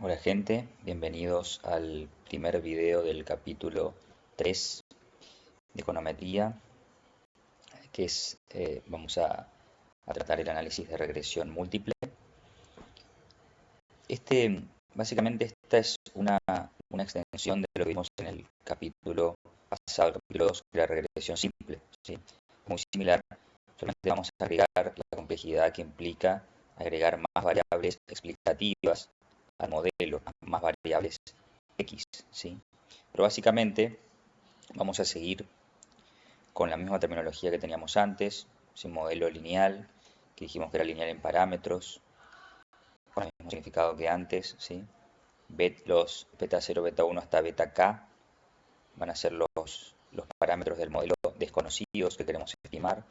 Hola gente, bienvenidos al primer video del capítulo 3 de econometría, que es, vamos a tratar el análisis de regresión múltiple. Básicamente esta es una extensión de lo que vimos en el capítulo pasado, el capítulo 2, que era regresión simple, ¿sí? Muy similar, solamente vamos a agregar la complejidad que implica agregar más variables explicativas al modelo, más variables X, ¿sí? Pero básicamente vamos a seguir con la misma terminología que teníamos antes, sin modelo lineal, que dijimos que era lineal en parámetros, con el mismo significado que antes, ¿sí? Los beta 0, beta 1 hasta beta k van a ser los parámetros del modelo desconocidos que queremos estimar,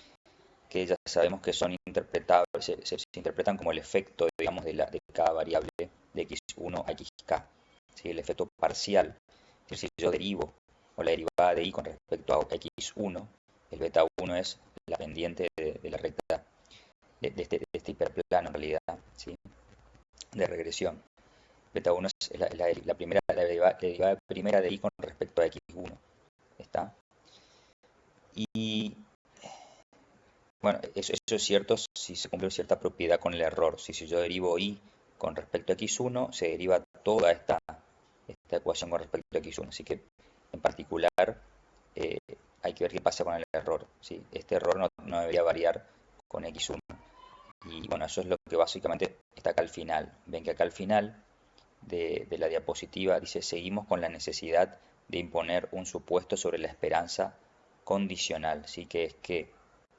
que ya sabemos que son interpretables, se interpretan como el efecto, digamos, de cada variable de x1 a xk, ¿sí? El efecto parcial. Es decir, si yo derivo o la derivada de y con respecto a x1, el beta 1 es la pendiente de la recta de este hiperplano en realidad, ¿sí? De regresión. Beta 1 es la derivada primera de y con respecto a x1. ¿Está? Y bueno, eso es cierto si se cumple cierta propiedad con el error. Si yo derivo y con respecto a x1, se deriva toda esta ecuación con respecto a x1. Así que, en particular, eh, hay que ver qué pasa con el error, ¿sí? Este error no debería variar con x1. Y bueno, eso es lo que básicamente está acá al final. Ven que acá al final de la diapositiva dice: seguimos con la necesidad de imponer un supuesto sobre la esperanza condicional, ¿sí? Que es que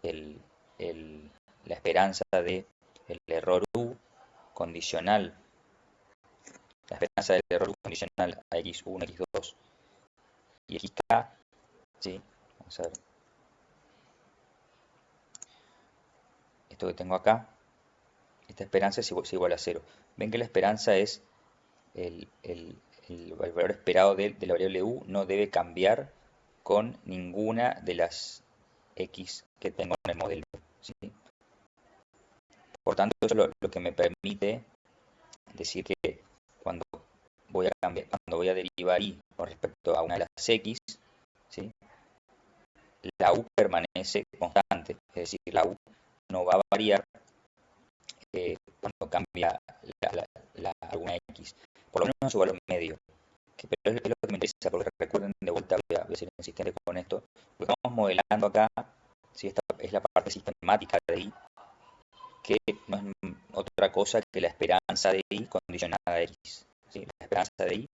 el, la esperanza de el error u condicional, la esperanza del error u condicional a x1, x2 y xk, ¿sí? Vamos a ver esto que tengo acá. Esta esperanza es igual a 0. Ven que la esperanza es el valor esperado de la variable u no debe cambiar con ninguna de las x que tengo en el modelo, ¿sí? Por tanto, eso es lo que me permite decir que cuando cuando voy a derivar y con respecto a una de las x, ¿sí? La u permanece constante, es decir, la u no va a variar cuando cambia alguna x, por lo menos en su valor medio. Pero es lo que me interesa, porque recuerden, de vuelta voy a ser insistente con esto, lo que estamos modelando acá, ¿sí? Esta es la parte sistemática de I, que no es otra cosa que la esperanza de I condicionada a X, ¿sí? La esperanza de I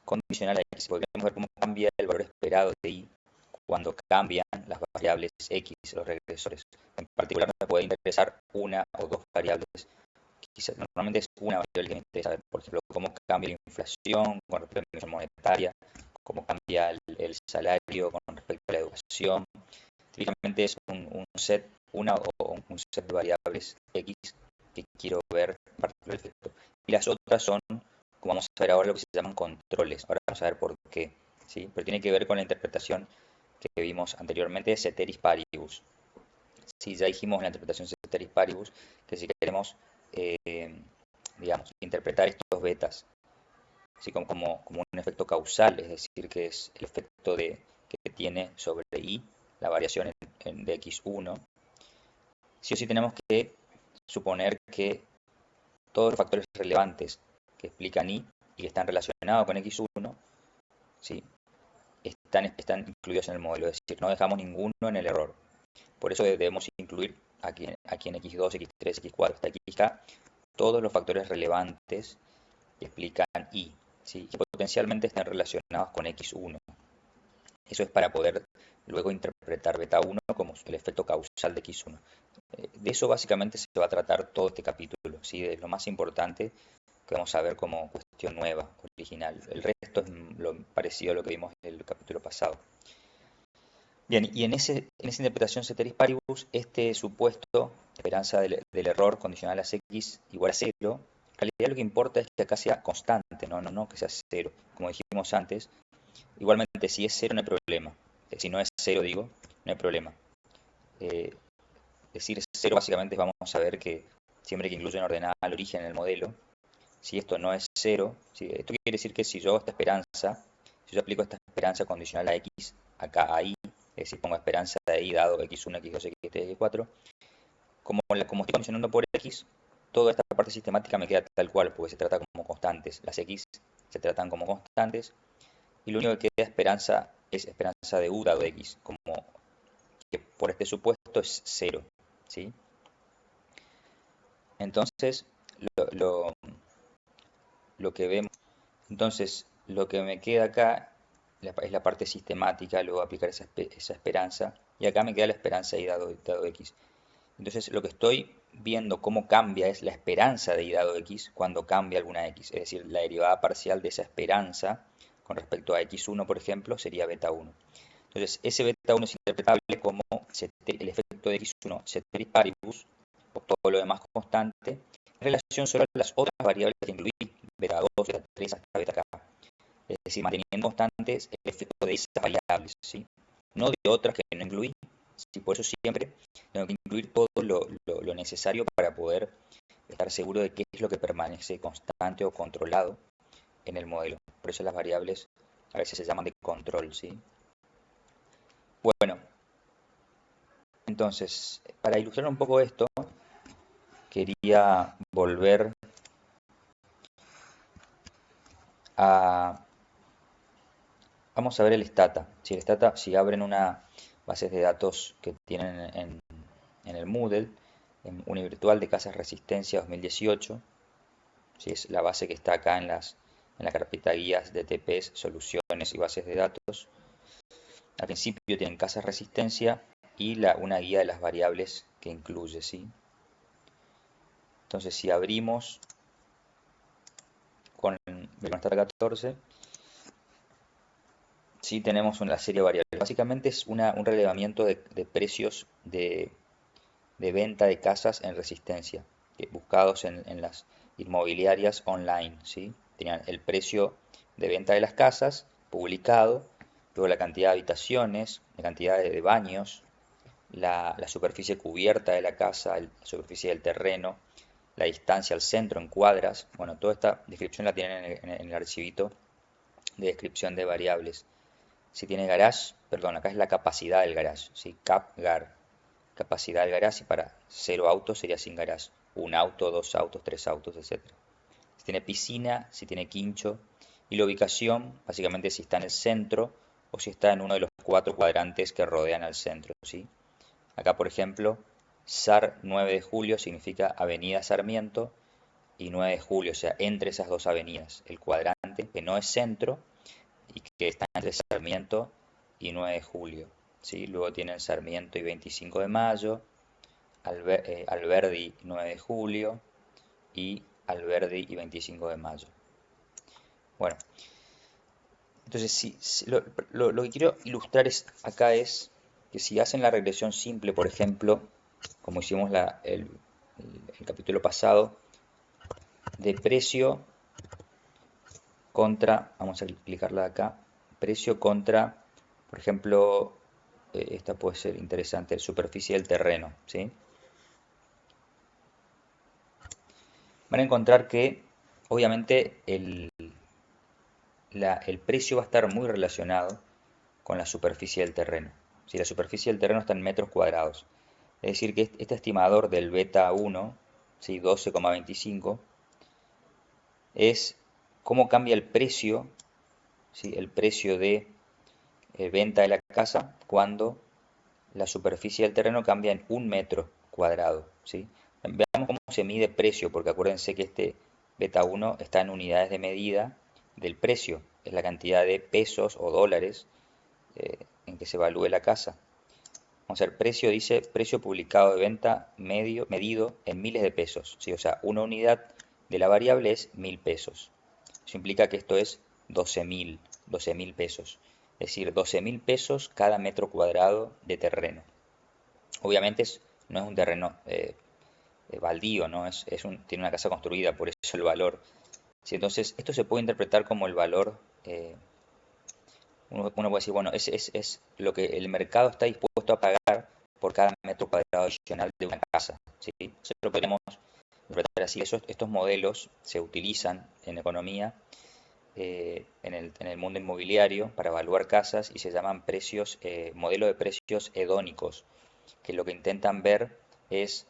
condicional a X. Podríamos ver cómo cambia el valor esperado de I cuando cambian las variables X, los regresores. En particular me puede interesar una o dos variables. Quizás, normalmente es una variable que me interesa ver, por ejemplo, cómo cambia la inflación con respecto a la emisión monetaria, cómo cambia el salario con respecto a la educación. Típicamente es una o un set de variables X que quiero ver en particular el efecto. Y las otras son, como vamos a ver ahora, lo que se llaman controles. Ahora vamos a ver por qué, ¿sí? Pero tiene que ver con la interpretación que vimos anteriormente de ceteris paribus. Sí, ya dijimos en la interpretación ceteris paribus que si queremos, digamos, interpretar estos betas, ¿sí? como un efecto causal, es decir, que es el efecto que tiene sobre I la variación de x1, sí o sí tenemos que suponer que todos los factores relevantes que explican I y que están relacionados con x1, ¿sí? están incluidos en el modelo, es decir, no dejamos ninguno en el error. Por eso debemos incluir aquí en x2, x3, x4 hasta xk todos los factores relevantes que explican I, ¿sí? Que potencialmente están relacionados con x1. Eso es para poder luego interpretar beta 1 como el efecto causal de x1. De eso básicamente se va a tratar todo este capítulo, ¿sí? De lo más importante que vamos a ver como cuestión nueva, original. El resto es lo parecido a lo que vimos en el capítulo pasado. Bien, y en esa interpretación ceteris paribus, este supuesto, esperanza del error condicional a x igual a 0, en realidad lo que importa es que acá sea constante, no que sea 0, como dijimos antes. Igualmente, si es 0 no hay problema. Si no es 0, digo, no hay problema. Decir 0 básicamente vamos a ver que siempre que incluyen ordenada al origen en el modelo, si esto no es 0, ¿sí? Esto quiere decir que si yo aplico esta esperanza condicional a x, acá a y, es decir, pongo esperanza de y dado x1, x2, x3, x4, como estoy condicionando por x, toda esta parte sistemática me queda tal cual, porque se trata como constantes. Las x se tratan como constantes, y lo único que queda es esperanza de u dado x, como que por este supuesto es 0, ¿sí? Entonces, lo que vemos, entonces, lo que me queda acá es la parte sistemática, luego aplicar esa esperanza, y acá me queda la esperanza y dado x. Entonces, lo que estoy viendo cómo cambia es la esperanza de y dado x cuando cambia alguna x, es decir, la derivada parcial de esa esperanza con respecto a x1, por ejemplo, sería beta 1. Entonces, ese beta 1 es interpretable como el efecto de x1 ceteris paribus, o todo lo demás constante, en relación solo a las otras variables que incluí, beta 2, beta 3 hasta beta k. Es decir, manteniendo constantes el efecto de esas variables, ¿sí? No de otras que no incluí. ¿Sí? Por eso siempre tengo que incluir todo lo necesario para poder estar seguro de qué es lo que permanece constante o controlado en el modelo. Por eso las variables a veces se llaman de control, ¿sí? Bueno, entonces, para ilustrar un poco esto, quería volver a... Vamos a ver el Stata. Si el Stata, si abren una base de datos que tienen en el Moodle, en Univirtual de Casas Resistencia 2018, ¿sí? Es la base que está acá en la carpeta guías de TPS, soluciones y bases de datos. Al principio tienen Casas Resistencia y una guía de las variables que incluye, ¿sí? Entonces, si abrimos con Stata 14, sí tenemos una serie de variables. Básicamente es un relevamiento de precios de venta de casas en Resistencia, buscados en las inmobiliarias online, ¿sí? Tenían el precio de venta de las casas publicado, luego la cantidad de habitaciones, la cantidad de baños, la superficie cubierta de la casa, la superficie del terreno, la distancia al centro en cuadras. Bueno, toda esta descripción la tienen en el archivito de descripción de variables. Si tiene garage, perdón, acá es la capacidad del garage, ¿sí? Cap-gar, capacidad del garage, y para 0 autos sería sin garage. Un auto, 2 autos, 3 autos, etc. Si tiene piscina, si tiene quincho, y la ubicación, básicamente si está en el centro o si está en uno de los 4 cuadrantes que rodean al centro, ¿sí? Acá, por ejemplo, SAR 9 de julio significa Avenida Sarmiento y 9 de julio, o sea, entre esas dos avenidas, el cuadrante que no es centro y que está entre Sarmiento y 9 de julio, ¿sí? Luego tienen Sarmiento y 25 de mayo, Alberdi 9 de julio y Alberdi y 25 de mayo. Bueno, entonces lo que quiero ilustrar acá es que si hacen la regresión simple, por ejemplo, como hicimos el capítulo pasado, de precio contra, vamos a clicarla acá, precio contra, por ejemplo, esta puede ser interesante, superficie del terreno, ¿sí? Van a encontrar que obviamente el precio va a estar muy relacionado con la superficie del terreno. Si la superficie del terreno está en metros cuadrados, es decir que este estimador del beta 1, ¿sí? 12,25, es cómo cambia el precio, ¿sí? El precio de venta de la casa cuando la superficie del terreno cambia en 1 metro cuadrado, ¿sí? Veamos cómo se mide precio, porque acuérdense que este beta 1 está en unidades de medida del precio, es la cantidad de pesos o dólares en que se evalúe la casa. Vamos a ver, precio dice precio publicado de venta medido en miles de pesos, ¿sí? O sea, una unidad de la variable es 1000 pesos. Eso implica que esto es 12.000 pesos. Es decir, 12.000 pesos cada metro cuadrado de terreno. Obviamente no es un terreno baldío, ¿no? Tiene una casa construida, por eso el valor. ¿Sí? Entonces, esto se puede interpretar como el valor. Uno puede decir, bueno, es lo que el mercado está dispuesto a pagar por cada metro cuadrado adicional de una casa, ¿sí? Eso lo podemos interpretar así. Estos modelos se utilizan en economía, en el mundo inmobiliario para evaluar casas y se llaman modelo de precios hedónicos, que lo que intentan ver es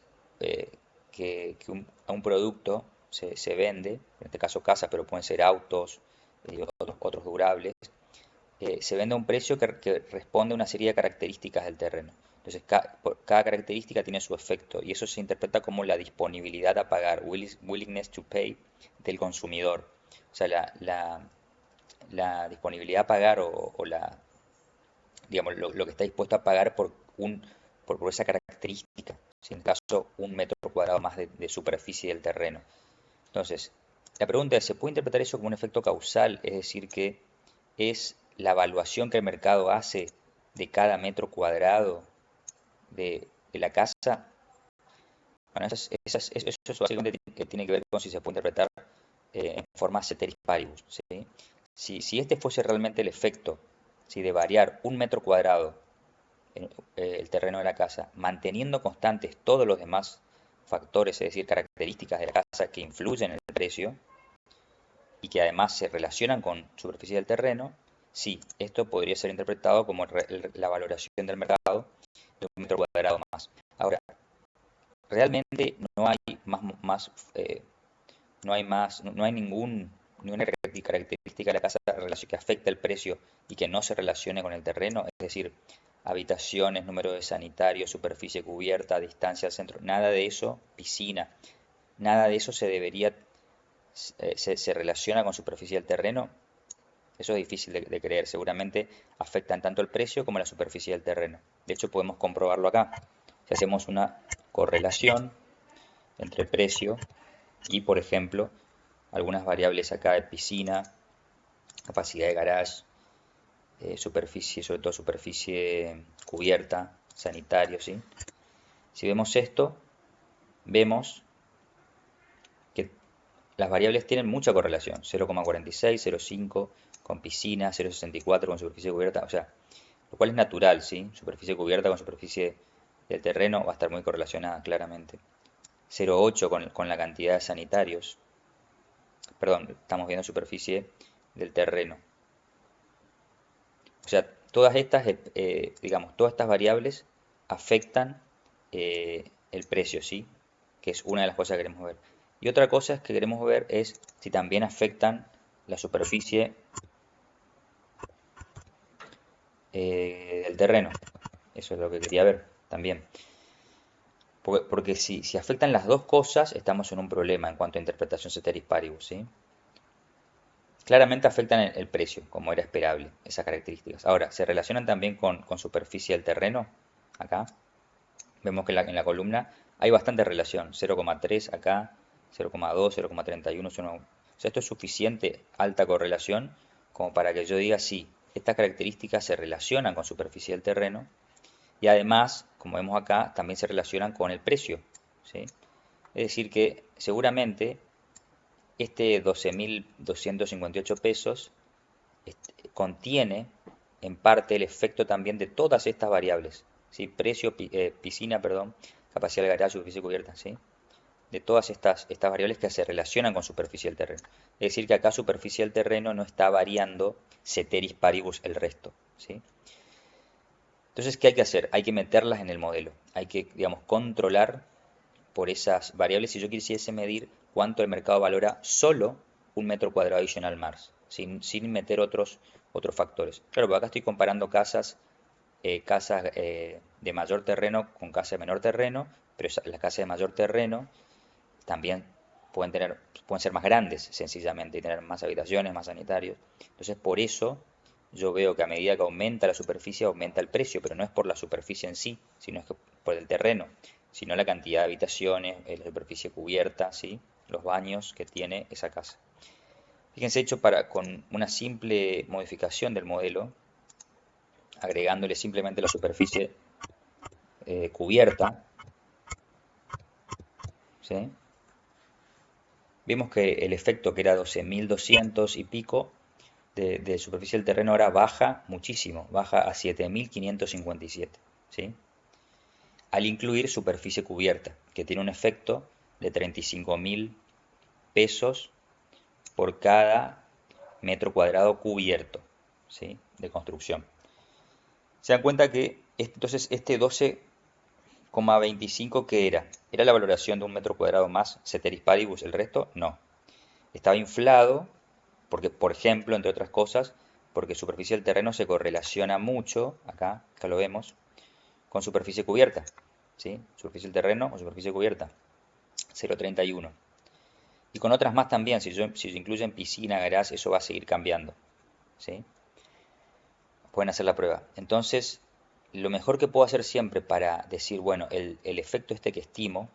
a un producto se vende, en este caso casa, pero pueden ser autos y otros durables, se vende a un precio que responde a una serie de características del terreno. Entonces, cada característica tiene su efecto y eso se interpreta como la disponibilidad a pagar, willingness to pay del consumidor. O sea, la disponibilidad a pagar o digamos, lo que está dispuesto a pagar por esa característica. Si en el caso, un metro cuadrado más de superficie del terreno. Entonces, la pregunta es, ¿se puede interpretar eso como un efecto causal? Es decir, que es la evaluación que el mercado hace de cada metro cuadrado de la casa. Bueno, eso básicamente tiene que ver con si se puede interpretar en forma ceteris paribus, ¿sí? Si este fuese realmente el efecto, si de variar un metro cuadrado en el terreno de la casa, manteniendo constantes todos los demás factores, es decir, características de la casa que influyen en el precio y que además se relacionan con superficie del terreno, sí, esto podría ser interpretado como la valoración del mercado de un metro cuadrado más. Ahora, realmente no hay ninguna característica de la casa que afecte el precio y que no se relacione con el terreno, es decir, habitaciones, número de sanitarios, superficie cubierta, distancia al centro, nada de eso, piscina, nada de eso se relaciona con superficie del terreno. Eso es difícil de creer, seguramente afectan tanto el precio como la superficie del terreno. De hecho, podemos comprobarlo acá. Si hacemos una correlación entre precio y, por ejemplo, algunas variables acá de piscina, capacidad de garage, superficie, sobre todo superficie cubierta, sanitario, ¿sí? Si vemos esto, vemos que las variables tienen mucha correlación, 0,46, 0,5 con piscina, 0,64 con superficie cubierta, o sea, lo cual es natural, ¿sí? Superficie cubierta con superficie del terreno va a estar muy correlacionada claramente. 0,8 con la cantidad de sanitarios, perdón, estamos viendo superficie del terreno. O sea, todas estas variables afectan el precio, ¿sí? Que es una de las cosas que queremos ver. Y otra cosa que queremos ver es si también afectan la superficie del terreno. Eso es lo que quería ver también. Porque si afectan las dos cosas, estamos en un problema en cuanto a interpretación ceteris paribus, ¿sí? Claramente afectan el precio, como era esperable, esas características. Ahora, ¿se relacionan también con superficie del terreno? Acá. Vemos que en la columna hay bastante relación. 0,3 acá, 0,2, 0,31. O sea, esto es suficiente alta correlación como para que yo diga sí, estas características se relacionan con superficie del terreno y además, como vemos acá, también se relacionan con el precio, ¿sí? Es decir que seguramente este 12.258 pesos contiene en parte el efecto también de todas estas variables, ¿sí? Precio, piscina, perdón, capacidad de garage, superficie cubierta, ¿sí? De todas estas variables que se relacionan con superficie del terreno. Es decir, que acá superficie del terreno no está variando ceteris paribus el resto, ¿sí? Entonces, ¿qué hay que hacer? Hay que meterlas en el modelo. Hay que, digamos, controlar por esas variables si yo quisiese medir cuánto el mercado valora solo un metro cuadrado adicional más, sin meter otros factores. Claro, porque acá estoy comparando casas de mayor terreno con casas de menor terreno, pero las casas de mayor terreno también pueden ser más grandes sencillamente y tener más habitaciones, más sanitarios. Entonces, por eso yo veo que a medida que aumenta la superficie, aumenta el precio, pero no es por la superficie en sí, sino es que por el terreno, sino la cantidad de habitaciones, la superficie cubierta, ¿sí? Los baños que tiene esa casa. Fíjense, hecho con una simple modificación del modelo, agregándole simplemente la superficie cubierta, ¿sí? Vimos que el efecto que era 12.200 y pico de superficie del terreno ahora baja muchísimo, baja a 7.557, ¿sí? Al incluir superficie cubierta, que tiene un efecto de 35.000 pesos por cada metro cuadrado cubierto, ¿sí?, de construcción. Se dan cuenta que entonces este 12,25 ¿qué era? ¿Era la valoración de un metro cuadrado más ceteris paribus? ¿El resto? No. Estaba inflado porque, por ejemplo, entre otras cosas, porque superficie del terreno se correlaciona mucho, acá lo vemos, con superficie cubierta, ¿sí? Superficie del terreno o superficie cubierta, 0,31. Y con otras más también, si se incluyen piscina, garage, eso va a seguir cambiando, ¿sí? Pueden hacer la prueba. Entonces, lo mejor que puedo hacer siempre para decir, bueno, el efecto este que estimo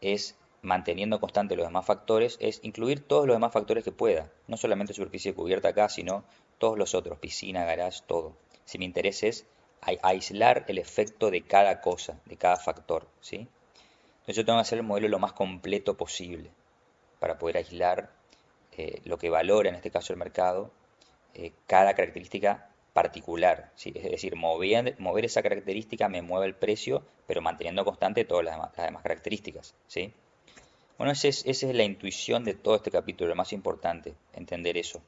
es, manteniendo constante los demás factores, es incluir todos los demás factores que pueda. No solamente superficie cubierta acá, sino todos los otros, piscina, garage, todo. Si mi interés es aislar el efecto de cada cosa, de cada factor, ¿sí? Entonces yo tengo que hacer el modelo lo más completo posible para poder aislar lo que valora, en este caso el mercado, cada característica particular, ¿sí? Es decir, mover esa característica me mueve el precio, pero manteniendo constante todas las demás características, ¿sí? Bueno, esa es la intuición de todo este capítulo, lo más importante, entender eso.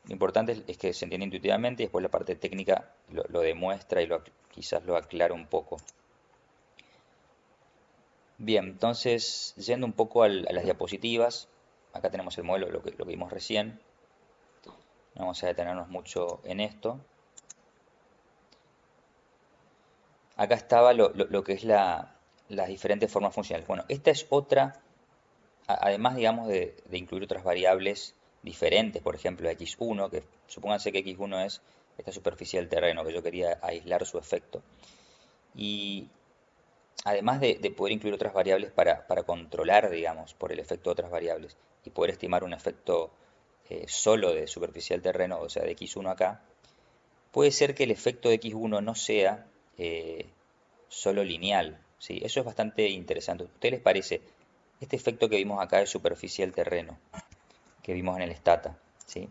Lo importante es que se entiende intuitivamente y después la parte técnica lo demuestra y quizás lo aclara un poco. Bien, entonces, yendo un poco a las diapositivas, acá tenemos el modelo, lo que vimos recién. No vamos a detenernos mucho en esto. Acá estaba lo que es las diferentes formas funcionales. Bueno, esta es otra, además, digamos, de incluir otras variables diferentes, por ejemplo, x1, que supónganse que x1 es esta superficie del terreno, que yo quería aislar su efecto. Y además de poder incluir otras variables para controlar, digamos, por el efecto de otras variables y poder estimar un efecto solo de superficie del terreno, o sea, de x1 acá, puede ser que el efecto de x1 no sea solo lineal, ¿sí? Eso es bastante interesante. ¿A ustedes les parece este efecto que vimos acá de superficie del terreno, que vimos en el stata, ¿sí?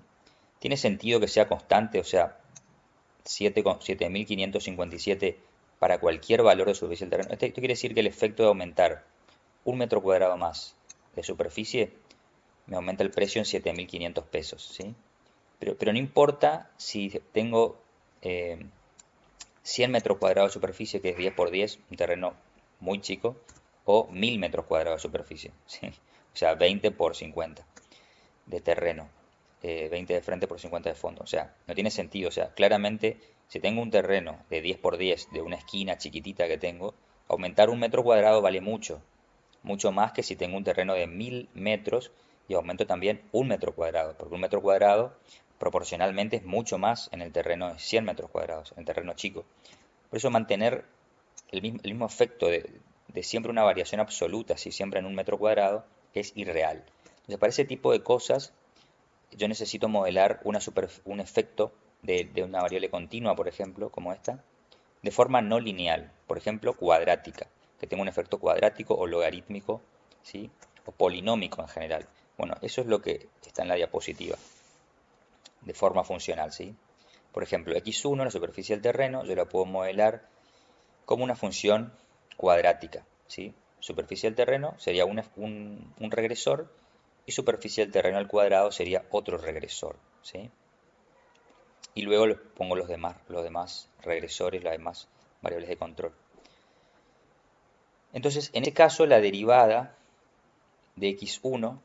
¿Tiene sentido que sea constante, o sea, 7.557 para cualquier valor de superficie del terreno? Esto quiere decir que el efecto de aumentar un metro cuadrado más de superficie me aumenta el precio en 7.500 pesos, ¿sí? Pero no importa si tengo 100 metros cuadrados de superficie, que es 10 por 10, un terreno muy chico, o 1.000 metros cuadrados de superficie, ¿sí? O sea, 20 por 50 de terreno, 20 de frente por 50 de fondo. O sea, no tiene sentido. O sea, claramente, si tengo un terreno de 10 por 10 de una esquina chiquitita que tengo, aumentar un metro cuadrado vale mucho, mucho más que si tengo un terreno de 1.000 metros y aumento también un metro cuadrado, porque un metro cuadrado proporcionalmente es mucho más en el terreno de 100 metros cuadrados, en el terreno chico. Por eso mantener el mismo efecto de siempre una variación absoluta, si siempre en un metro cuadrado, es irreal. Entonces, para ese tipo de cosas, yo necesito modelar un efecto de una variable continua, por ejemplo, como esta, de forma no lineal, por ejemplo, cuadrática, que tenga un efecto cuadrático o logarítmico, ¿sí? O polinómico en general. Bueno, eso es lo que está en la diapositiva, de forma funcional, ¿sí? Por ejemplo, x1, la superficie del terreno, yo la puedo modelar como una función cuadrática, ¿sí? Superficie del terreno sería un regresor y superficie del terreno al cuadrado sería otro regresor, ¿sí? Y luego pongo los demás regresores, las demás variables de control. Entonces, en este caso, la derivada de x1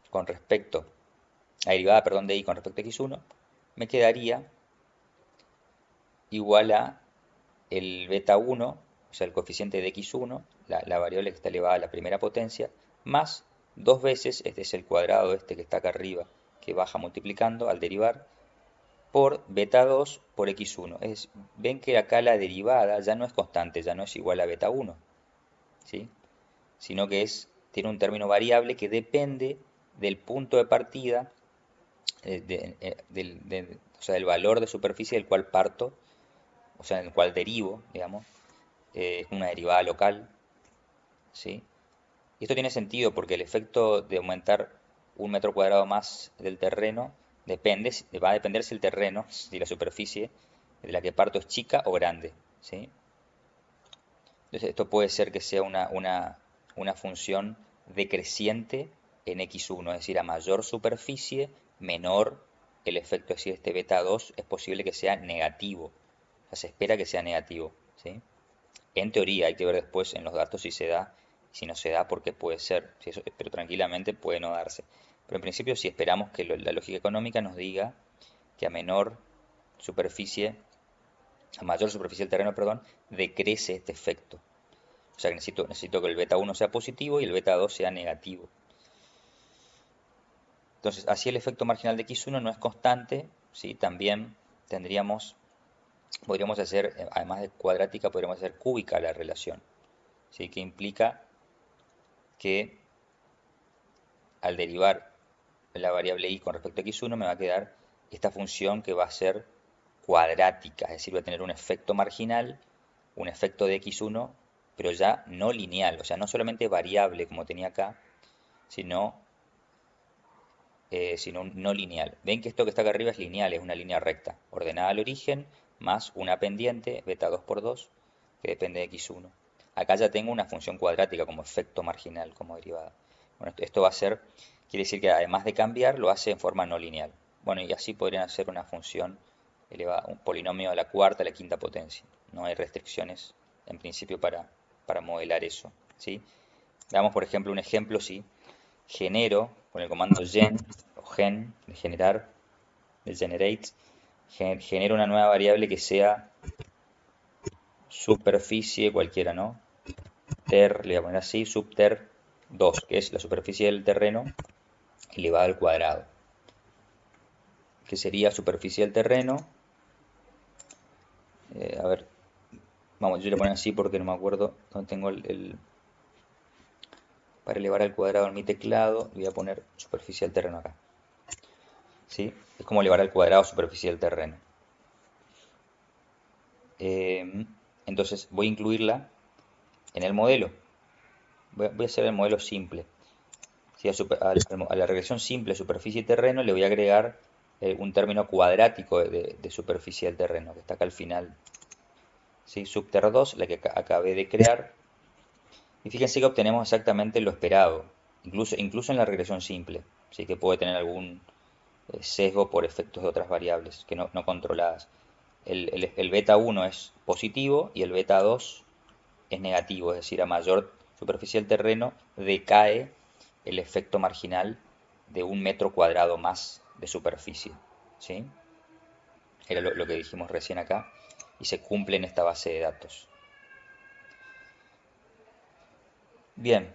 con respecto, la derivada, perdón, de y con respecto a x1, me quedaría igual a el beta 1, o sea, el coeficiente de x1, la variable que está elevada a la primera potencia, más dos veces, este es el cuadrado este que está acá arriba, que baja multiplicando al derivar, por beta 2 por x1. Ven que acá la derivada ya no es constante, ya no es igual a beta 1, ¿sí? Sino que tiene un término variable que depende del punto de partida, o sea, del valor de superficie del cual parto, o sea, en el cual derivo, digamos, es una derivada local, ¿sí? Y esto tiene sentido porque el efecto de aumentar un metro cuadrado más del terreno va a depender si el terreno, si la superficie de la que parto es chica o grande, ¿sí? Entonces esto puede ser que sea una función decreciente en x1, es decir, a mayor superficie, menor el efecto, es decir, este beta 2 es posible que sea negativo, o sea, se espera que sea negativo, ¿sí? En teoría, hay que ver después en los datos si se da, si no se da, porque puede ser, pero tranquilamente puede no darse. Pero en principio, si esperamos que la lógica económica nos diga que a menor superficie, a mayor superficie del terreno, perdón, decrece este efecto. O sea que necesito que el beta 1 sea positivo y el beta 2 sea negativo. Entonces, así el efecto marginal de x1 no es constante, ¿sí? También podríamos hacer, además de cuadrática, podríamos hacer cúbica la relación, ¿sí? Que implica que al derivar la variable y con respecto a x1 me va a quedar esta función que va a ser cuadrática, es decir, va a tener un efecto marginal, un efecto de x1, pero ya no lineal, o sea, no solamente variable como tenía acá, sino, sino no lineal. Ven que esto que está acá arriba es lineal, es una línea recta, ordenada al origen, más una pendiente, beta 2 por 2, que depende de x1. Acá ya tengo una función cuadrática como efecto marginal, como derivada. Bueno, esto va a ser, quiere decir que además de cambiar, lo hace en forma no lineal. Bueno, y así podrían hacer una función elevada, un polinomio a la cuarta, a la quinta potencia. No hay restricciones, en principio, para modelar eso, ¿sí? Veamos, por ejemplo, un ejemplo, si genero, con el comando gen, o gen, de generar, de generate, genero una nueva variable que sea superficie cualquiera, ¿no? Le voy a poner así, subter 2, que es la superficie del terreno elevada al cuadrado. Que sería superficie del terreno. A ver, vamos, yo le voy a poner así porque no me acuerdo dónde tengo para elevar al cuadrado en mi teclado. Voy a poner superficie del terreno acá. ¿Sí? Es como elevar al cuadrado superficie del terreno. Entonces voy a incluirla en el modelo. Voy a hacer el modelo simple. ¿Sí? A la regresión simple superficie y terreno le voy a agregar un término cuadrático de superficie del terreno, que está acá al final. ¿Sí? Subter 2, la que acabé de crear. Y fíjense que obtenemos exactamente lo esperado, incluso en la regresión simple. ¿Sí? Que puede tener algún sesgo por efectos de otras variables que no controladas. El beta 1 es positivo y el beta 2 es negativo, es decir, a mayor superficie del terreno decae el efecto marginal de 1 metro cuadrado más de superficie. ¿Sí? Era lo que dijimos recién acá y se cumple en esta base de datos. Bien,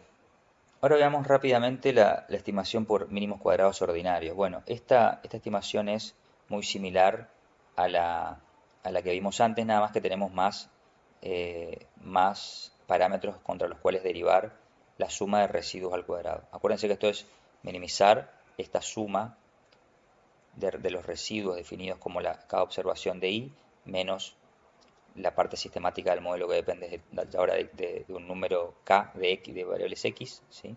ahora veamos rápidamente la estimación por mínimos cuadrados ordinarios. Bueno, esta estimación es muy similar a la que vimos antes, nada más que tenemos más parámetros contra los cuales derivar la suma de residuos al cuadrado. Acuérdense que esto es minimizar esta suma de los residuos definidos como cada observación de i menos la parte sistemática del modelo que depende ahora de un número k de x, de variables x, ¿sí?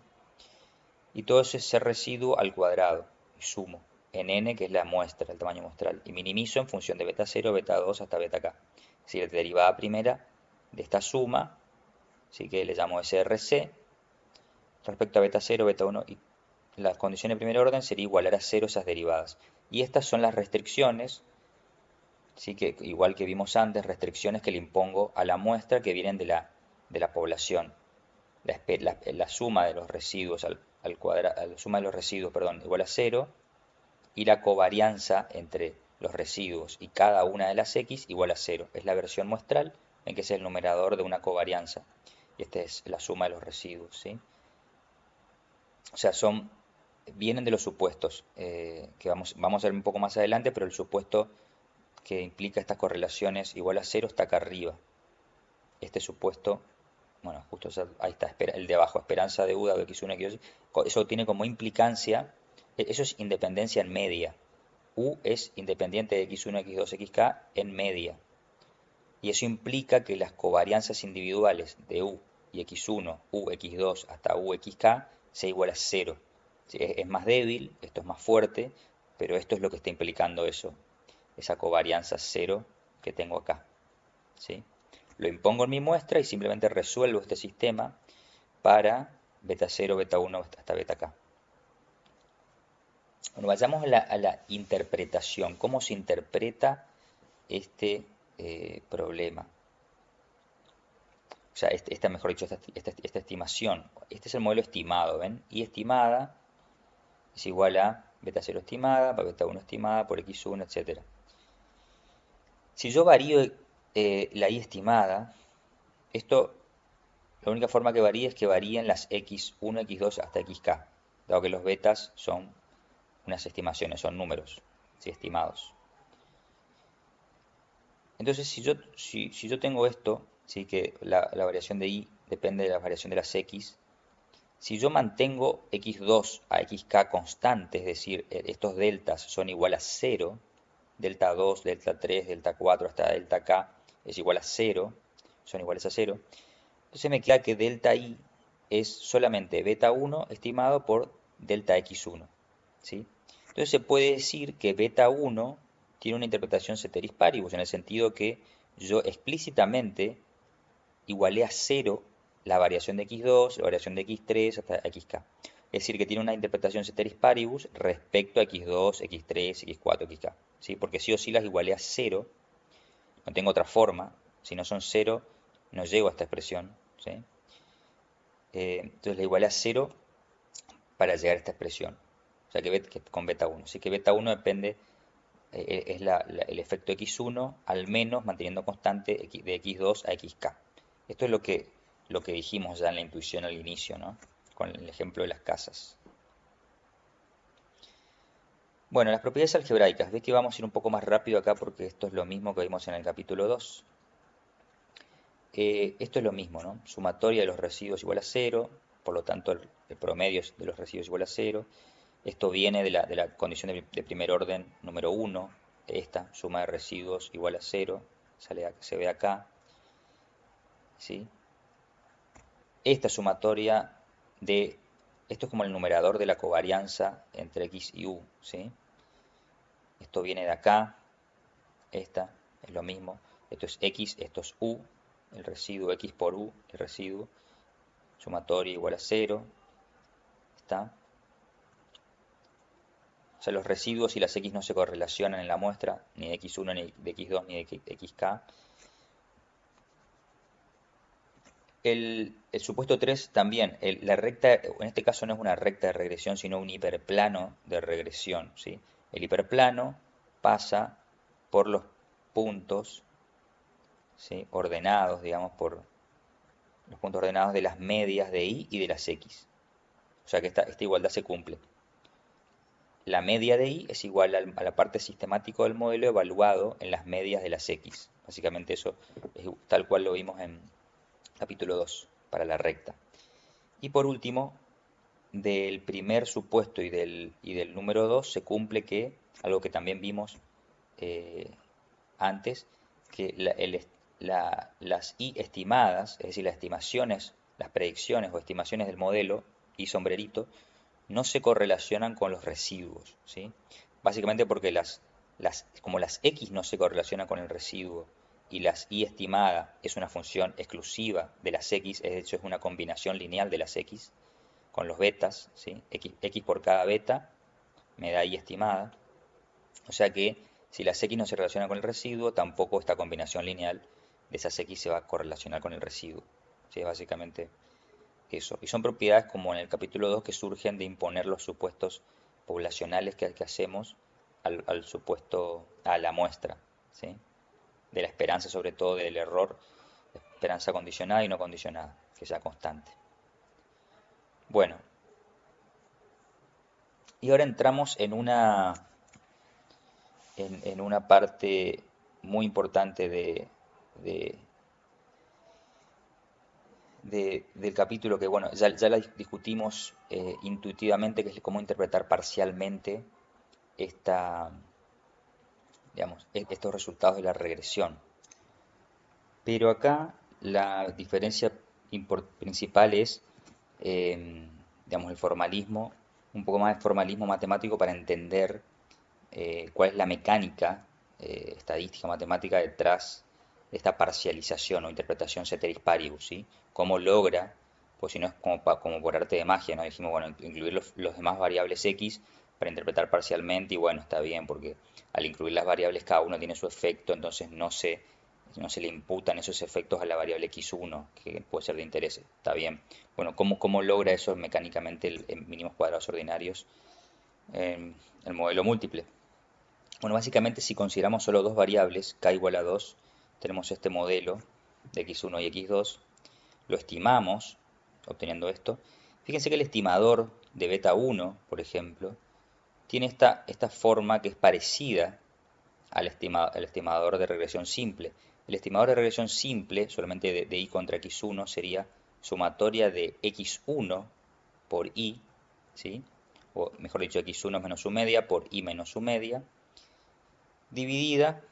Y todo ese residuo al cuadrado y sumo en n, que es la muestra, el tamaño muestral, y minimizo en función de beta 0, beta 2 hasta beta k. Es decir, la derivada primera de esta suma, así que le llamo SRC, respecto a beta 0, beta 1, y la condición de primer orden sería igualar a 0 esas derivadas. Y estas son las restricciones, ¿sí? Que, igual que vimos antes, restricciones que le impongo a la muestra que vienen de la población. La suma de los residuos la suma de los residuos, perdón, igual a 0, y la covarianza entre los residuos y cada una de las x igual a 0. Es la versión muestral en que es el numerador de una covarianza. Y esta es la suma de los residuos, ¿sí? O sea, vienen de los supuestos que vamos a ver un poco más adelante, pero el supuesto que implica estas correlaciones igual a 0 está acá arriba. Este supuesto, bueno, justo ahí está, el de abajo, esperanza de U de x1, x2, eso tiene como implicancia, eso es independencia en media. U es independiente de x1, x2, xk en media. Y eso implica que las covarianzas individuales de U y x1, U, x2 hasta U, xk sea igual a 0. ¿Sí? Es más débil, esto es más fuerte, pero esto es lo que está implicando eso, esa covarianza 0 que tengo acá. ¿Sí? lo impongo en mi muestra y simplemente resuelvo este sistema para beta 0, beta 1 hasta beta k. Bueno, vayamos a la interpretación. ¿Cómo se interpreta este problema? O sea, mejor dicho, esta estimación. Este es el modelo estimado, ¿ven? Y estimada es igual a beta 0 estimada, para beta 1 estimada, por x1, etc. Si yo varío la y estimada, esto, la única forma que varía es que varíen las x1, x2 hasta xk, dado que los betas son unas estimaciones, son números, ¿sí? Estimados. Entonces, si yo tengo esto, ¿sí? Que la variación de y depende de la variación de las x, si yo mantengo x2 a xk constante, es decir, estos deltas son igual a 0, delta 2, delta 3, delta 4 hasta delta k es igual a 0, son iguales a 0, entonces me queda que delta i es solamente beta 1 estimado por delta x1, ¿sí? Entonces se puede decir que beta 1 tiene una interpretación ceteris paribus, en el sentido que yo explícitamente igualé a 0 la variación de x2, la variación de x3 hasta xk. Es decir, que tiene una interpretación ceteris paribus respecto a x2, x3, x4, xk. ¿Sí? Porque sí o sí las igualé a 0, no tengo otra forma, si no son 0 no llego a esta expresión. ¿Sí? Entonces la igualé a 0 para llegar a esta expresión, o sea que con beta 1. Así que beta 1 depende, es el efecto x1 al menos manteniendo constante de x2 a xk. Esto es lo que dijimos ya en la intuición al inicio, ¿no? Con el ejemplo de las casas. Bueno, las propiedades algebraicas. Ves que vamos a ir un poco más rápido acá porque esto es lo mismo que vimos en el capítulo 2. Esto es lo mismo, ¿no? Sumatoria de los residuos igual a 0, por lo tanto el promedio de los residuos igual a 0. Esto viene de la condición de primer orden número 1, esta suma de residuos igual a 0, se ve acá, ¿sí? Esta sumatoria esto es como el numerador de la covarianza entre x y u, ¿sí? Esto viene de acá, esta es lo mismo, esto es x, esto es u, el residuo x por u, el residuo, sumatoria igual a 0, ¿está? O sea, los residuos y las x no se correlacionan en la muestra, ni de x1, ni de x2, ni de xk. El supuesto 3 también, la recta, en este caso no es una recta de regresión, sino un hiperplano de regresión, ¿sí? El hiperplano pasa por los puntos, ¿sí? Ordenados, digamos, por los puntos ordenados de las medias de y de las x. O sea que esta igualdad se cumple. La media de y es igual a la parte sistemática del modelo evaluado en las medias de las x. Básicamente eso es tal cual lo vimos en capítulo 2 para la recta. Y por último, del primer supuesto y del número 2 se cumple que, algo que también vimos antes, que las y estimadas, es decir, las estimaciones, las predicciones o estimaciones del modelo y sombrerito, no se correlacionan con los residuos, ¿sí? Básicamente porque como las x no se correlacionan con el residuo y las y estimada es una función exclusiva de las x, de hecho es una combinación lineal de las x con los betas, ¿sí? X por cada beta me da y estimada, o sea que si las x no se relacionan con el residuo, tampoco esta combinación lineal de esas x se va a correlacionar con el residuo, ¿sí? Básicamente eso. Y son propiedades como en el capítulo 2 que surgen de imponer los supuestos poblacionales que hacemos al supuesto, a la muestra, ¿sí? De la esperanza, sobre todo del error, esperanza condicionada y no condicionada, que sea constante. Bueno, y ahora entramos en una parte muy importante del capítulo que, bueno, ya la discutimos intuitivamente, que es cómo interpretar parcialmente digamos, estos resultados de la regresión. Pero acá la diferencia principal es, digamos, el formalismo, un poco más de formalismo matemático para entender cuál es la mecánica estadística matemática detrás esta parcialización o interpretación ceteris paribus, ¿sí? ¿Cómo logra? Pues si no es como por arte de magia, ¿no? Dijimos, bueno, incluir los demás variables x para interpretar parcialmente y bueno, está bien, porque al incluir las variables cada uno tiene su efecto, entonces no se le imputan esos efectos a la variable x1, que puede ser de interés, está bien. Bueno, ¿cómo logra eso mecánicamente en mínimos cuadrados ordinarios el modelo múltiple? Bueno, básicamente si consideramos solo dos variables, k igual a 2, tenemos este modelo de x1 y x2, lo estimamos, obteniendo esto. Fíjense que el estimador de beta 1, por ejemplo, tiene esta forma que es parecida al estimador de regresión simple. El estimador de regresión simple, solamente de y contra x1, sería sumatoria de x1 por y, ¿sí? O mejor dicho, x1 menos su media por y menos su media, dividida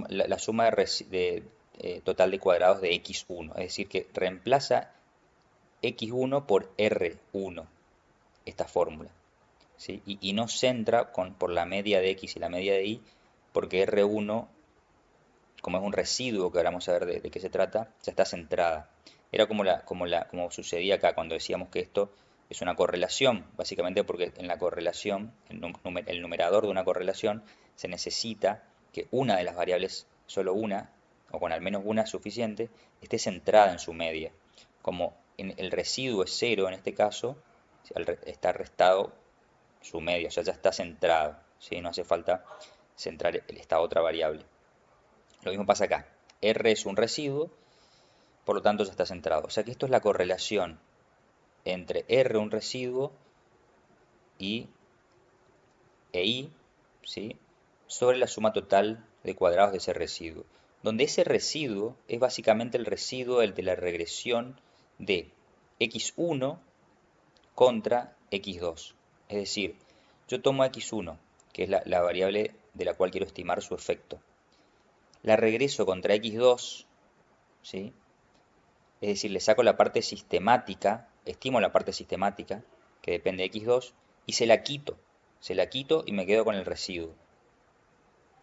la suma total de cuadrados de x1. Es decir, que reemplaza x1 por r1, esta fórmula, ¿sí? Y no centra por la media de x y la media de y, porque r1, como es un residuo, que ahora vamos a ver de qué se trata, ya está centrada. Era como sucedía acá cuando decíamos que esto es una correlación, básicamente porque en la correlación, el numerador de una correlación, se necesita que una de las variables, solo una, o con al menos una suficiente, esté centrada en su media. Como el residuo es cero en este caso, está restado su media, o sea, ya está centrado, ¿sí? No hace falta centrar esta otra variable. Lo mismo pasa acá. R es un residuo, por lo tanto ya está centrado. O sea que esto es la correlación entre R, un residuo, e I, ¿sí? Sobre la suma total de cuadrados de ese residuo. Donde ese residuo es básicamente el residuo de la regresión de x1 contra x2. Es decir, yo tomo x1, que es la variable de la cual quiero estimar su efecto. La regreso contra x2, ¿sí? Es decir, le saco la parte sistemática, estimo la parte sistemática, que depende de x2, y se la quito. Se la quito y me quedo con el residuo.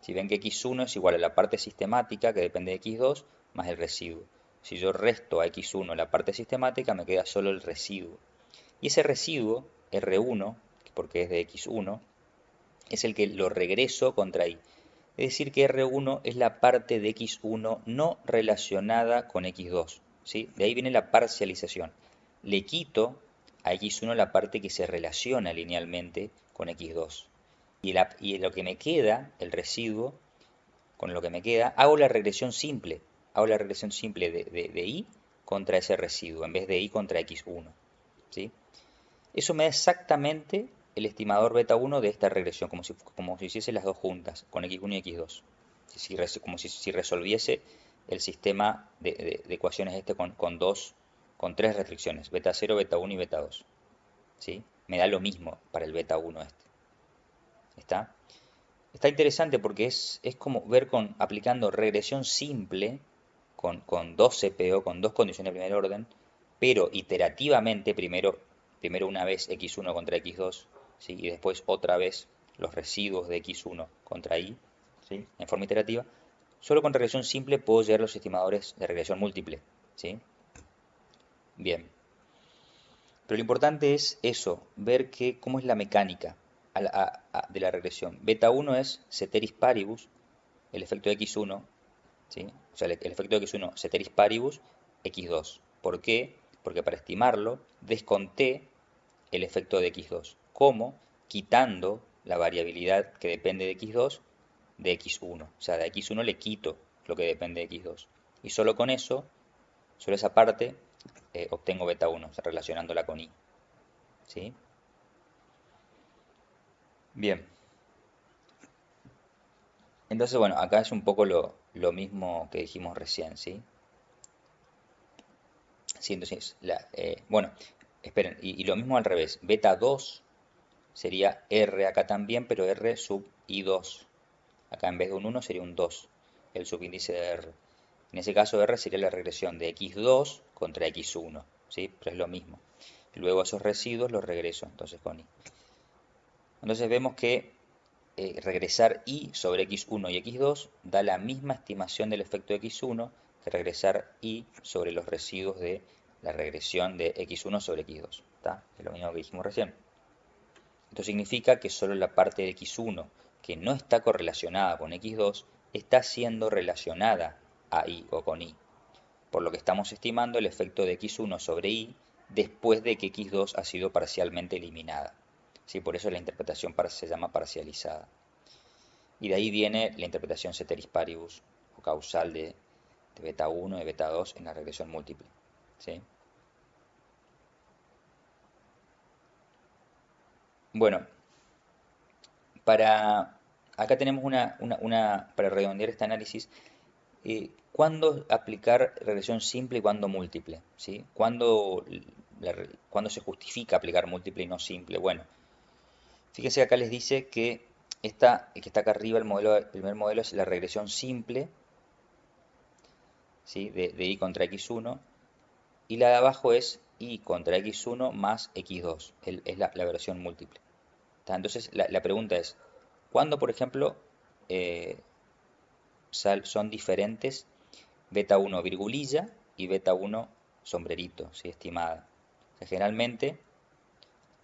Si ven que x1 es igual a la parte sistemática, que depende de x2, más el residuo. Si yo resto a x1 la parte sistemática, me queda solo el residuo. Y ese residuo, R1, porque es de x1, es el que lo regreso contra y. Es decir, que R1 es la parte de x1 no relacionada con x2. ¿Sí? De ahí viene la parcialización. Le quito a x1 la parte que se relaciona linealmente con x2. Y lo que me queda, el residuo, con lo que me queda, hago la regresión simple. Hago la regresión simple de y contra ese residuo, en vez de y contra x1. ¿Sí? Eso me da exactamente el estimador beta 1 de esta regresión, como si hiciese las dos juntas, con x1 y x2. Como si resolviese el sistema de ecuaciones con tres restricciones, beta 0, beta 1 y beta 2. ¿Sí? Me da lo mismo para el beta 1 este. Está interesante porque es como ver aplicando regresión simple con dos CPO, con dos condiciones de primer orden, pero iterativamente, primero una vez x1 contra x2, ¿sí? Y después otra vez los residuos de x1 contra y, ¿sí? En forma iterativa. Solo con regresión simple puedo llegar a los estimadores de regresión múltiple, ¿sí? Bien. Pero lo importante es eso, ver cómo es la mecánica de la regresión. Beta 1 es ceteris paribus, el efecto de x1, ¿sí? O sea, el efecto de x1 ceteris paribus x2. ¿Por qué? Porque para estimarlo desconté el efecto de x2. ¿Cómo? Quitando la variabilidad que depende de x2 de x1. O sea, de x1 le quito lo que depende de x2. Y solo con eso, solo esa parte, obtengo beta 1, o sea, relacionándola con y. ¿Sí? Bien. Entonces, bueno, acá es un poco lo mismo que dijimos recién, ¿sí? Sí, entonces, bueno, esperen, y lo mismo al revés. Beta 2 sería R acá también, pero R sub I2. Acá en vez de un 1 sería un 2, el subíndice de R. En ese caso R sería la regresión de x2 contra x1, ¿sí? Pero es lo mismo. Luego esos residuos los regreso entonces con I. Entonces vemos que regresar y sobre x1 y x2 da la misma estimación del efecto de x1 que regresar y sobre los residuos de la regresión de x1 sobre x2. ¿Está? Es lo mismo que dijimos recién. Esto significa que solo la parte de x1 que no está correlacionada con x2 está siendo relacionada a y o con y, por lo que estamos estimando el efecto de x1 sobre y después de que x2 ha sido parcialmente eliminada. ¿Sí? Por eso la interpretación se llama parcializada. Y de ahí viene la interpretación ceteris paribus o causal de beta 1 y beta 2 en la regresión múltiple. ¿Sí? Bueno, acá tenemos para redondear este análisis, ¿cuándo aplicar regresión simple y cuándo múltiple? ¿Sí? ¿Cuándo se justifica aplicar múltiple y no simple? Bueno, fíjense que acá les dice que el que está acá arriba, el primer modelo es la regresión simple, ¿sí? de y contra x1, y la de abajo es y contra x1 más x2, es la versión múltiple. Entonces la pregunta es, ¿cuándo, por ejemplo, eh, son diferentes beta 1 virgulilla y beta 1 sombrerito, ¿sí? Estimada? O sea, generalmente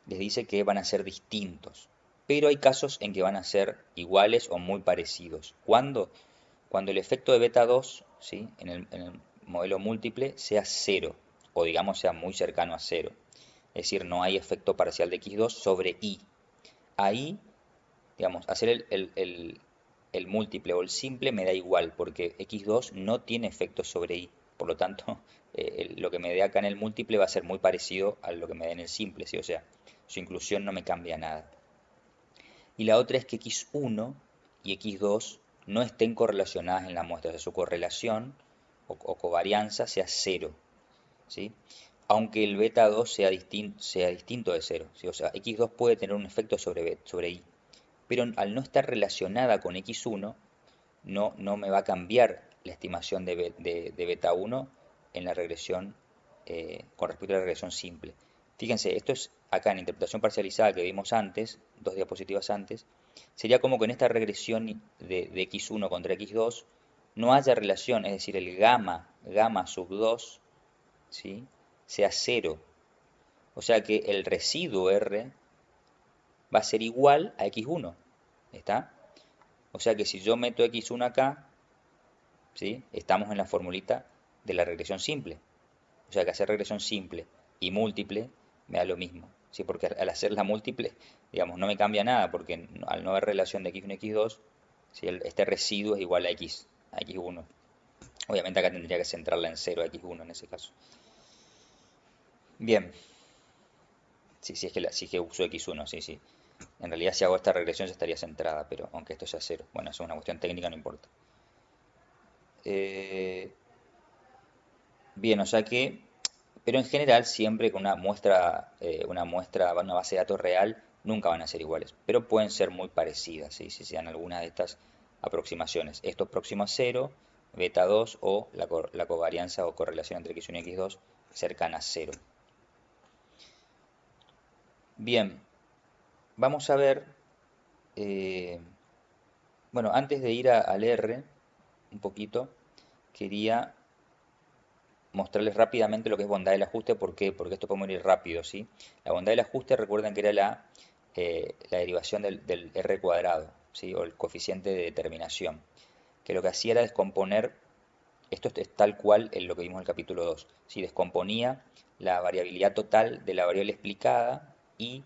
les dice que van a ser distintos, pero hay casos en que van a ser iguales o muy parecidos. ¿Cuándo? Cuando el efecto de beta 2, ¿sí? en el modelo múltiple sea cero, o digamos sea muy cercano a cero. Es decir, no hay efecto parcial de x2 sobre y. Ahí, digamos, hacer el múltiple o el simple me da igual, porque x2 no tiene efecto sobre y. Por lo tanto, lo que me dé acá en el múltiple va a ser muy parecido a lo que me dé en el simple, ¿sí? O sea, su inclusión no me cambia nada. Y la otra es que x1 y x2 no estén correlacionadas en la muestra, o sea, su correlación o covarianza sea cero, ¿sí? Aunque el beta 2 sea distinto de cero, ¿sí? O sea, x2 puede tener un efecto sobre y, pero al no estar relacionada con x1, no me va a cambiar la estimación de beta 1 en la regresión con respecto a la regresión simple. Fíjense, esto es acá en interpretación parcializada que vimos antes, 2 diapositivas antes, sería como que en esta regresión de x1 contra x2 no haya relación, es decir, el gamma sub 2, ¿sí? sea cero. O sea que el residuo R va a ser igual a x1. ¿Está? O sea que si yo meto x1 acá, ¿sí? Estamos en la formulita de la regresión simple. O sea que hacer regresión simple y múltiple me da lo mismo, ¿sí? Porque al hacer la múltiple, digamos, no me cambia nada, porque al no haber relación de x1 y x2, ¿sí? Este residuo es igual a x1. Obviamente acá tendría que centrarla en 0 a x1 en ese caso. Bien, sí, si es que uso x1, sí, sí. En realidad si hago esta regresión ya estaría centrada, pero aunque esto sea 0. Bueno, eso es una cuestión técnica, no importa. Bien, o sea que, pero en general siempre con una base de datos real, nunca van a ser iguales, pero pueden ser muy parecidas, ¿sí? Si se dan algunas de estas aproximaciones. Esto próximo a 0, beta 2 o la covarianza o correlación entre x1 y x2 cercana a 0. Bien, vamos a ver, eh, bueno, antes de ir al R un poquito, quería mostrarles rápidamente lo que es bondad del ajuste. ¿Por qué? Porque esto podemos ir rápido, ¿sí? La bondad del ajuste, recuerden que era la derivación del R cuadrado, ¿sí? O el coeficiente de determinación, que lo que hacía era descomponer, esto es tal cual en lo que vimos en el capítulo 2, ¿sí? Descomponía la variabilidad total de la variable explicada y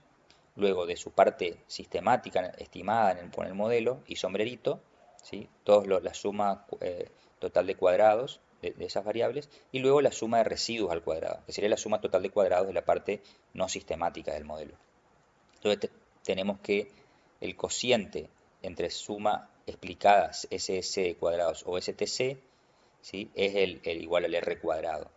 luego de su parte sistemática estimada con el modelo y sombrerito, ¿sí? La suma total de cuadrados de esas variables y luego la suma de residuos al cuadrado, que sería la suma total de cuadrados de la parte no sistemática del modelo. Entonces tenemos que el cociente entre suma explicada SS de cuadrados o STC, ¿sí? Es el igual al R cuadrado,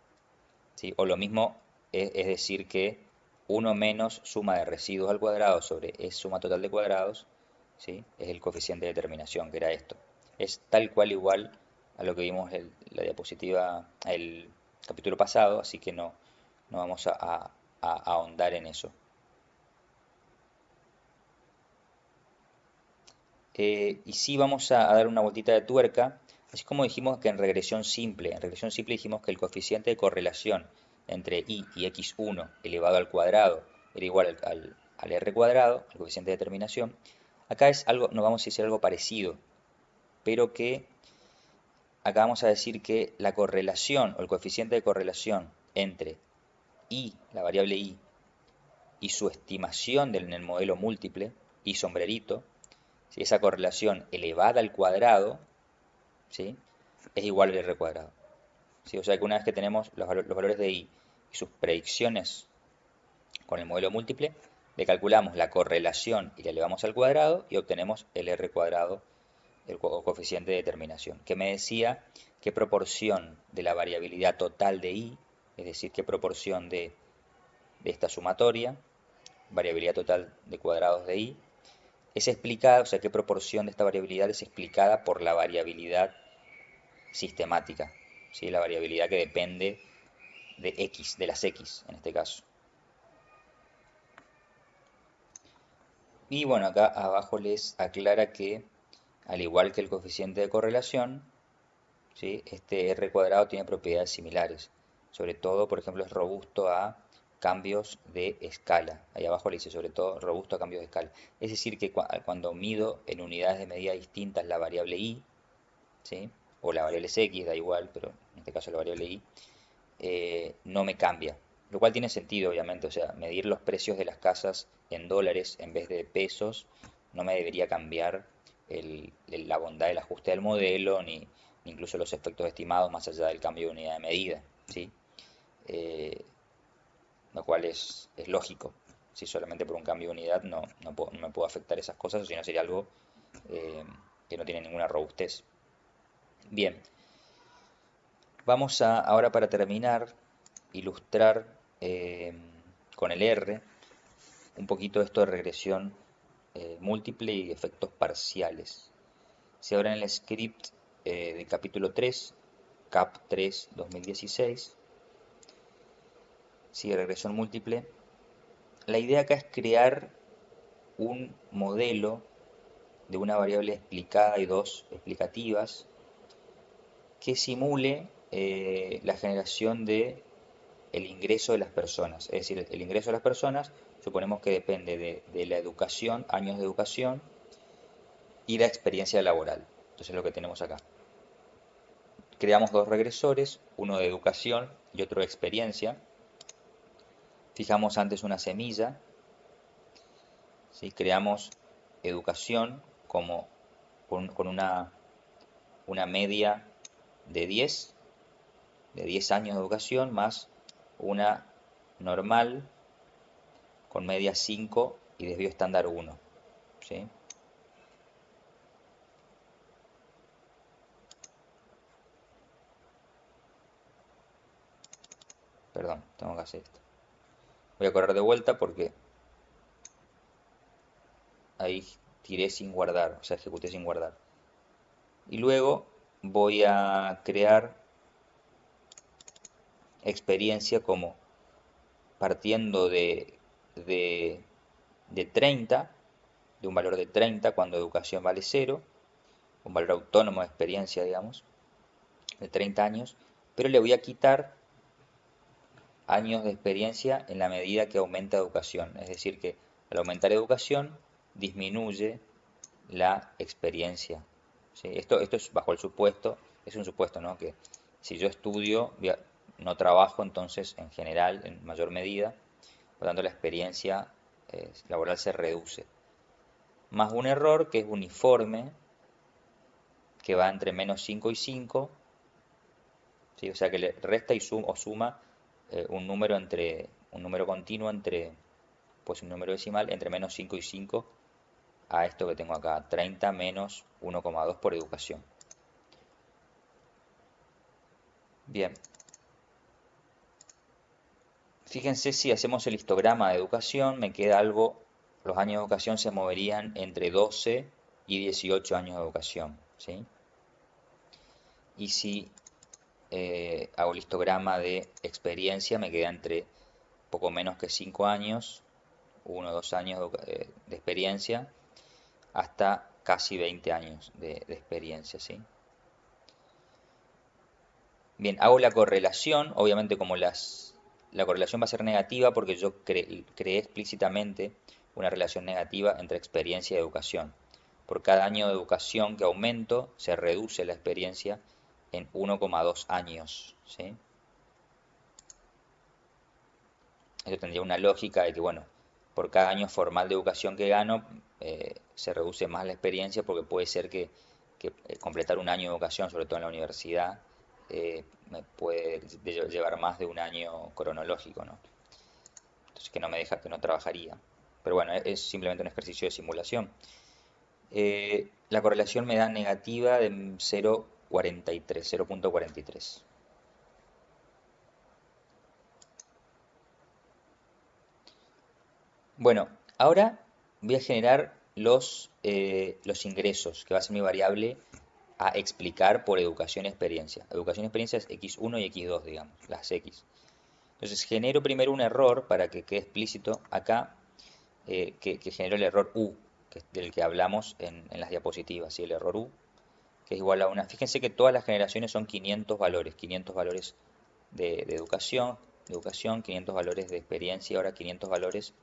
¿sí? O lo mismo es decir que 1 menos suma de residuos al cuadrado sobre suma total de cuadrados, ¿sí? Es el coeficiente de determinación, que era esto. Es tal cual igual a lo que vimos en la diapositiva, el capítulo pasado, así que no vamos a ahondar en eso. Y sí vamos a dar una vueltita de tuerca, así como dijimos que en regresión simple dijimos que el coeficiente de correlación entre y x1 elevado al cuadrado era igual al r cuadrado, el coeficiente de determinación. Acá es algo, no vamos a decir algo parecido, pero que acá vamos a decir que la correlación o el coeficiente de correlación entre y, la variable y su estimación en el modelo múltiple, y sombrerito, si esa correlación elevada al cuadrado, ¿sí?, es igual al r cuadrado. ¿Sí? O sea que una vez que tenemos los valores de y sus predicciones con el modelo múltiple, le calculamos la correlación y la elevamos al cuadrado y obtenemos el r cuadrado, el coeficiente de determinación, que me decía qué proporción de la variabilidad total de y, es decir, qué proporción de esta sumatoria, variabilidad total de cuadrados de y, es explicada, o sea, qué proporción de esta variabilidad es explicada por la variabilidad sistemática, ¿sí? La variabilidad que depende de x, de las x en este caso. Y bueno, acá abajo les aclara que, al igual que el coeficiente de correlación, ¿sí?, este r cuadrado tiene propiedades similares. Sobre todo, por ejemplo, es robusto a cambios de escala. Ahí abajo le dice sobre todo robusto a cambios de escala. Es decir, que cuando mido en unidades de medida distintas la variable y, ¿sí?, o la variable x, da igual, pero en este caso la variable y, no me cambia. Lo cual tiene sentido, obviamente, o sea, medir los precios de las casas en dólares en vez de pesos no me debería cambiar la bondad del ajuste del modelo, ni incluso los efectos estimados más allá del cambio de unidad de medida, ¿sí? Eh, lo cual es lógico. Si solamente por un cambio de unidad no me puedo afectar esas cosas, o si no sería algo eh, que no tiene ninguna robustez. Bien, vamos a, ahora para terminar, ilustrar con el R un poquito esto de regresión múltiple y efectos parciales. Si ahora en el script del capítulo 3, CAP 3 2016, sigue regresión múltiple, la idea acá es crear un modelo de una variable explicada y dos explicativas que simule la generación de el ingreso de las personas. Es decir, el ingreso de las personas suponemos que depende de la educación, años de educación y la experiencia laboral. Entonces es lo que tenemos acá. Creamos dos regresores, uno de educación y otro de experiencia. Fijamos antes una semilla. ¿Sí? Creamos educación como con una media de 10 años de educación más una normal con media 5 y desvío estándar 1. ¿Sí? Perdón, tengo que hacer esto. Voy a correr de vuelta porque ahí tiré sin guardar, o sea, ejecuté sin guardar. Y luego voy a crear experiencia como partiendo de, de 30, de un valor de 30 cuando educación vale 0, un valor autónomo de experiencia, digamos, de 30 años, pero le voy a quitar años de experiencia en la medida que aumenta educación. Es decir, que al aumentar educación disminuye la experiencia. ¿Sí? Esto es bajo el supuesto, es un supuesto, ¿no?, que si yo estudio, no trabajo, entonces en general, en mayor medida, por lo tanto la experiencia laboral se reduce. Más un error que es uniforme, que va entre menos 5 y 5, ¿sí? O sea que le resta y suma un número continuo entre, pues un número decimal entre menos 5 y 5 a esto que tengo acá, 30 menos 1,2 por educación. Bien, fíjense si hacemos el histograma de educación, me queda algo, los años de educación se moverían entre 12 y 18 años de educación, ¿sí? Y si hago el histograma de experiencia, me queda entre poco menos que 5 años, 1 o 2 años de experiencia, hasta casi 20 años de experiencia, ¿sí? Bien, hago la correlación, obviamente como la correlación va a ser negativa porque yo creé explícitamente una relación negativa entre experiencia y educación. Por cada año de educación que aumento, se reduce la experiencia en 1,2 años, ¿sí? Esto tendría una lógica de que, bueno, por cada año formal de educación que gano, se reduce más la experiencia porque puede ser que completar un año de educación, sobre todo en la universidad, me puede llevar más de un año cronológico, ¿no? Entonces que no me deja, que no trabajaría. Pero bueno, es simplemente un ejercicio de simulación. La correlación me da negativa de 0,43, 0,43. Bueno, ahora voy a generar los ingresos, que va a ser mi variable a explicar por educación y experiencia. Educación y experiencia es x1 y x2, digamos, las x. Entonces genero primero un error para que quede explícito acá, que generó el error u, que es del que hablamos en las diapositivas, ¿sí? El error u, que es igual a una. Fíjense que todas las generaciones son 500 valores de educación, 500 valores de experiencia y ahora 500 valores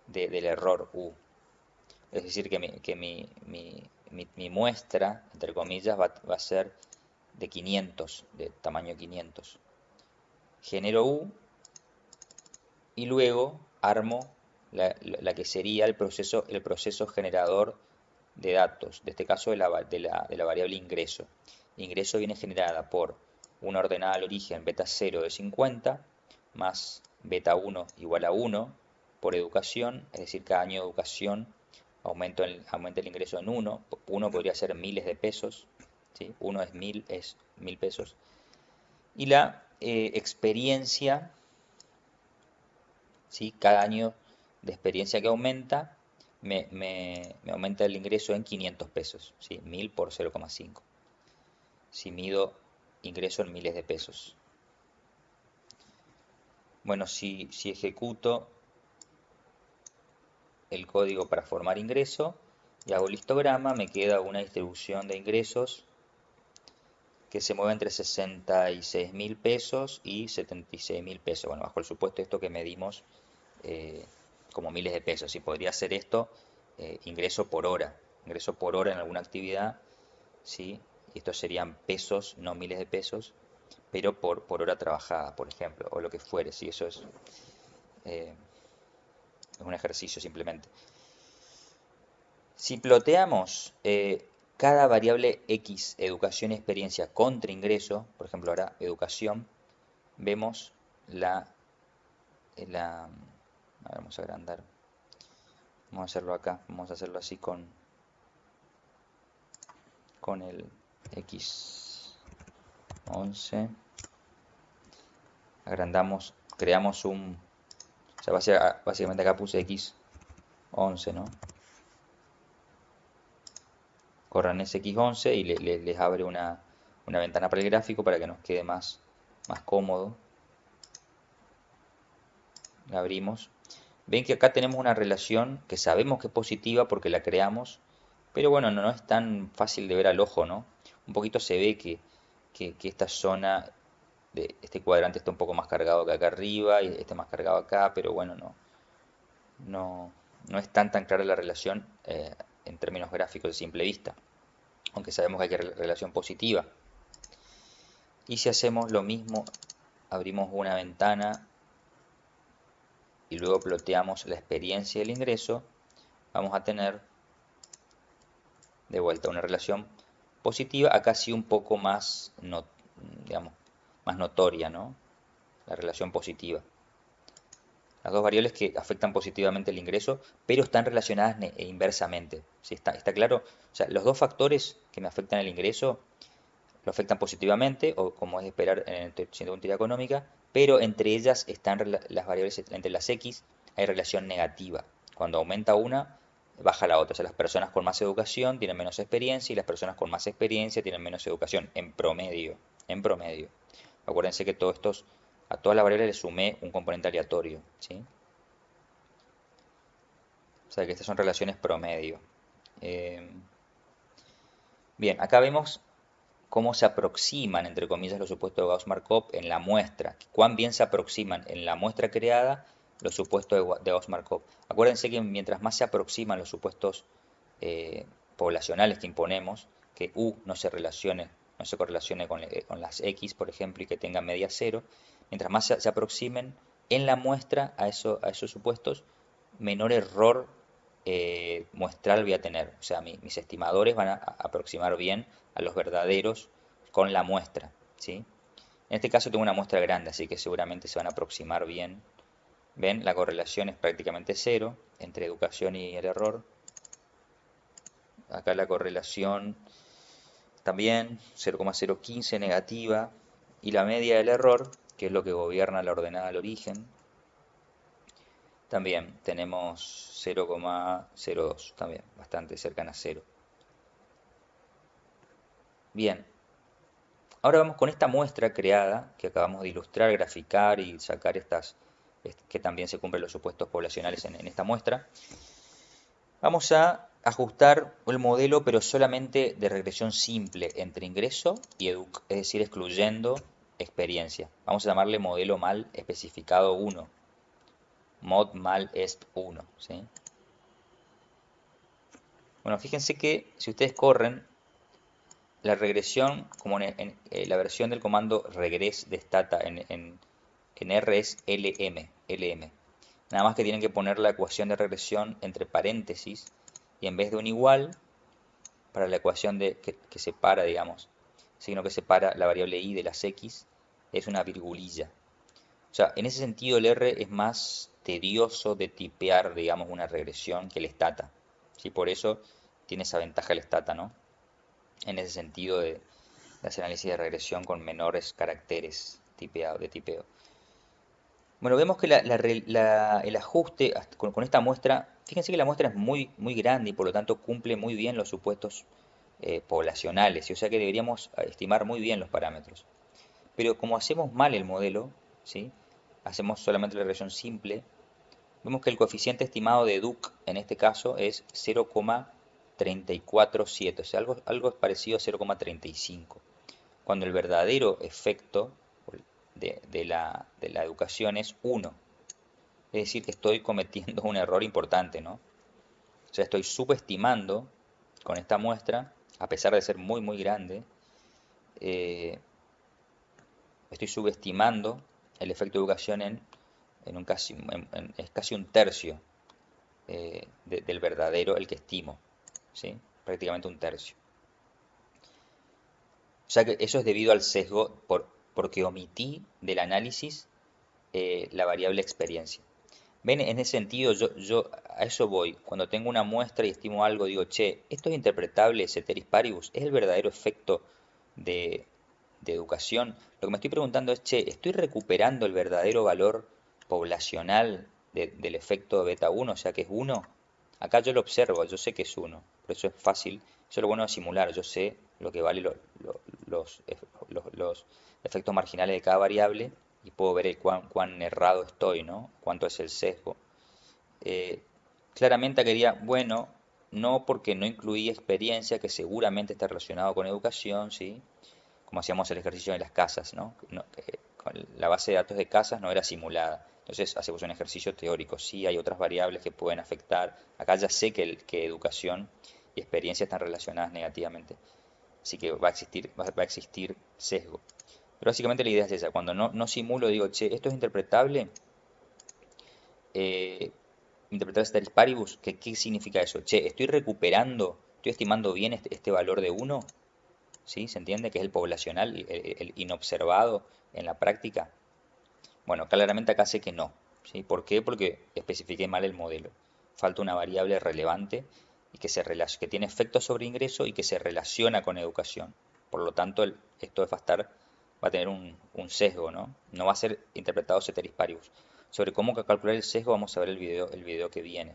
del error u. Es decir, que mi muestra, entre comillas, va a ser de 500, de tamaño 500. Genero u y luego armo la que sería el proceso generador de datos, de este caso de la variable ingreso. Ingreso viene generada por una ordenada al origen beta 0 de 50 más beta 1 igual a 1 por educación, es decir, cada año de educación aumenta el ingreso en 1. 1 podría ser miles de pesos, ¿sí? 1 es 1000 pesos. Y la experiencia, ¿sí? Cada año de experiencia que aumenta, me aumenta el ingreso en 500 pesos, ¿sí? 1000 por 0,5. Si mido ingreso en miles de pesos. Bueno, si ejecuto el código para formar ingreso y hago el histograma, me queda una distribución de ingresos que se mueve entre 66.000 pesos y 76.000 pesos. Bueno, bajo el supuesto esto que medimos como miles de pesos. Y podría ser esto ingreso por hora en alguna actividad, ¿sí? Y estos serían pesos, no miles de pesos, pero por hora trabajada, por ejemplo, o lo que fuere, ¿sí? Eso eh, es un ejercicio simplemente. Si ploteamos cada variable X, educación y experiencia contra ingreso, por ejemplo ahora educación, vemos la vamos a agrandar, vamos a hacerlo acá, vamos a hacerlo así con el X11, agrandamos, creamos o sea, básicamente acá puse X11, ¿no? Corran ese X11 y les abre una ventana para el gráfico para que nos quede más cómodo. La abrimos. Ven que acá tenemos una relación que sabemos que es positiva porque la creamos, pero bueno, no es tan fácil de ver al ojo, ¿no? Un poquito se ve que esta zona de este cuadrante está un poco más cargado que acá arriba y este más cargado acá, pero bueno, no, no es tan clara la relación en términos gráficos de simple vista, aunque sabemos que hay relación positiva. Y si hacemos lo mismo, abrimos una ventana y luego ploteamos la experiencia y el ingreso, vamos a tener de vuelta una relación positiva, acá sí un poco más, digamos, más notoria, ¿no? La relación positiva. Las dos variables que afectan positivamente el ingreso, pero están relacionadas inversamente. ¿Sí? ¿Está claro? O sea, los dos factores que me afectan el ingreso lo afectan positivamente, o como es de esperar en el siendo una teoría económica, pero entre ellas están las variables, entre las X hay relación negativa. Cuando aumenta una, baja la otra. O sea, las personas con más educación tienen menos experiencia y las personas con más experiencia tienen menos educación, en promedio. En promedio. Acuérdense que a todas las variables le sumé un componente aleatorio, ¿sí? O sea que estas son relaciones promedio. Bien, acá vemos cómo se aproximan, entre comillas, los supuestos de Gauss-Markov en la muestra. Cuán bien se aproximan en la muestra creada los supuestos de Gauss-Markov. Acuérdense que mientras más se aproximan los supuestos poblacionales que imponemos, que U no se correlacione con las X, por ejemplo, y que tenga media cero, mientras más se aproximen en la muestra a esos supuestos, menor error muestral voy a tener. O sea, mis estimadores van a aproximar bien a los verdaderos con la muestra, ¿sí? En este caso tengo una muestra grande, así que seguramente se van a aproximar bien. ¿Ven? La correlación es prácticamente cero entre educación y el error. Acá la correlación también 0,015 negativa. Y la media del error, que es lo que gobierna la ordenada al origen, también tenemos 0,02, también bastante cercana a cero. Bien, ahora vamos con esta muestra creada que acabamos de ilustrar, graficar y sacar que también se cumplen los supuestos poblacionales en esta muestra. Vamos a ajustar el modelo, pero solamente de regresión simple entre ingreso y educ, es decir, excluyendo experiencia. Vamos a llamarle modelo mal especificado 1, mod mal esp 1, ¿sí? Bueno, fíjense que si ustedes corren la regresión, como la versión del comando regress de stata en R es LM. Nada más que tienen que poner la ecuación de regresión entre paréntesis y en vez de un igual, para la ecuación que separa, digamos, signo que separa la variable i de las x, es una virgulilla. O sea, en ese sentido el R es más tedioso de tipear, digamos, una regresión que el stata. ¿Sí? Por eso tiene esa ventaja el stata, ¿no? En ese sentido de hacer análisis de regresión con menores caracteres de tipeo. Bueno, vemos que el ajuste con esta muestra, fíjense que la muestra es muy, muy grande y por lo tanto cumple muy bien los supuestos poblacionales, o sea que deberíamos estimar muy bien los parámetros. Pero como hacemos mal el modelo, ¿sí? Hacemos solamente la regresión simple, vemos que el coeficiente estimado de Duc en este caso es 0,347, o sea, algo parecido a 0,35, cuando el verdadero efecto de la educación es 1. Es decir, que estoy cometiendo un error importante, ¿no? O sea, estoy subestimando con esta muestra, a pesar de ser muy, muy grande, eh, estoy subestimando el efecto de educación es casi un tercio del verdadero, el que estimo, ¿sí? Prácticamente un tercio. O sea que eso es debido al sesgo porque omití del análisis la variable experiencia. Ven, en ese sentido, yo a eso voy. Cuando tengo una muestra y estimo algo, digo, che, esto es interpretable, ceteris paribus, es el verdadero efecto de, de educación. Lo que me estoy preguntando es, che, ¿estoy recuperando el verdadero valor poblacional del efecto beta 1, o sea que es 1? Acá yo lo observo, yo sé que es 1, por eso es fácil. Eso es lo bueno de simular, yo sé lo que vale los efectos marginales de cada variable y puedo ver cuán errado estoy, ¿no? Cuánto es el sesgo. Eh, Claramente quería, bueno, no porque no incluí experiencia, que seguramente está relacionado con educación, ¿sí? Como hacíamos el ejercicio de las casas, ¿no? Con la base de datos de casas no era simulada. Entonces hacemos un ejercicio teórico. Sí, hay otras variables que pueden afectar. Acá ya sé que educación y experiencia están relacionadas negativamente. Así que va a existir sesgo. Pero básicamente la idea es esa. Cuando no simulo, digo, che, ¿esto es interpretable? Eh, Interpretar ceteris paribus, ¿qué significa eso? Che, estoy estimando bien este valor de 1, ¿sí? ¿Se entiende? Que es el poblacional, el inobservado en la práctica. Bueno, claramente acá sé que no, ¿sí? ¿Por qué? Porque especifiqué mal el modelo. Falta una variable relevante y que tiene efecto sobre ingreso y que se relaciona con educación. Por lo tanto, esto va a tener un sesgo, ¿no? No va a ser interpretado ceteris paribus. Sobre cómo calcular el sesgo vamos a ver el video que viene.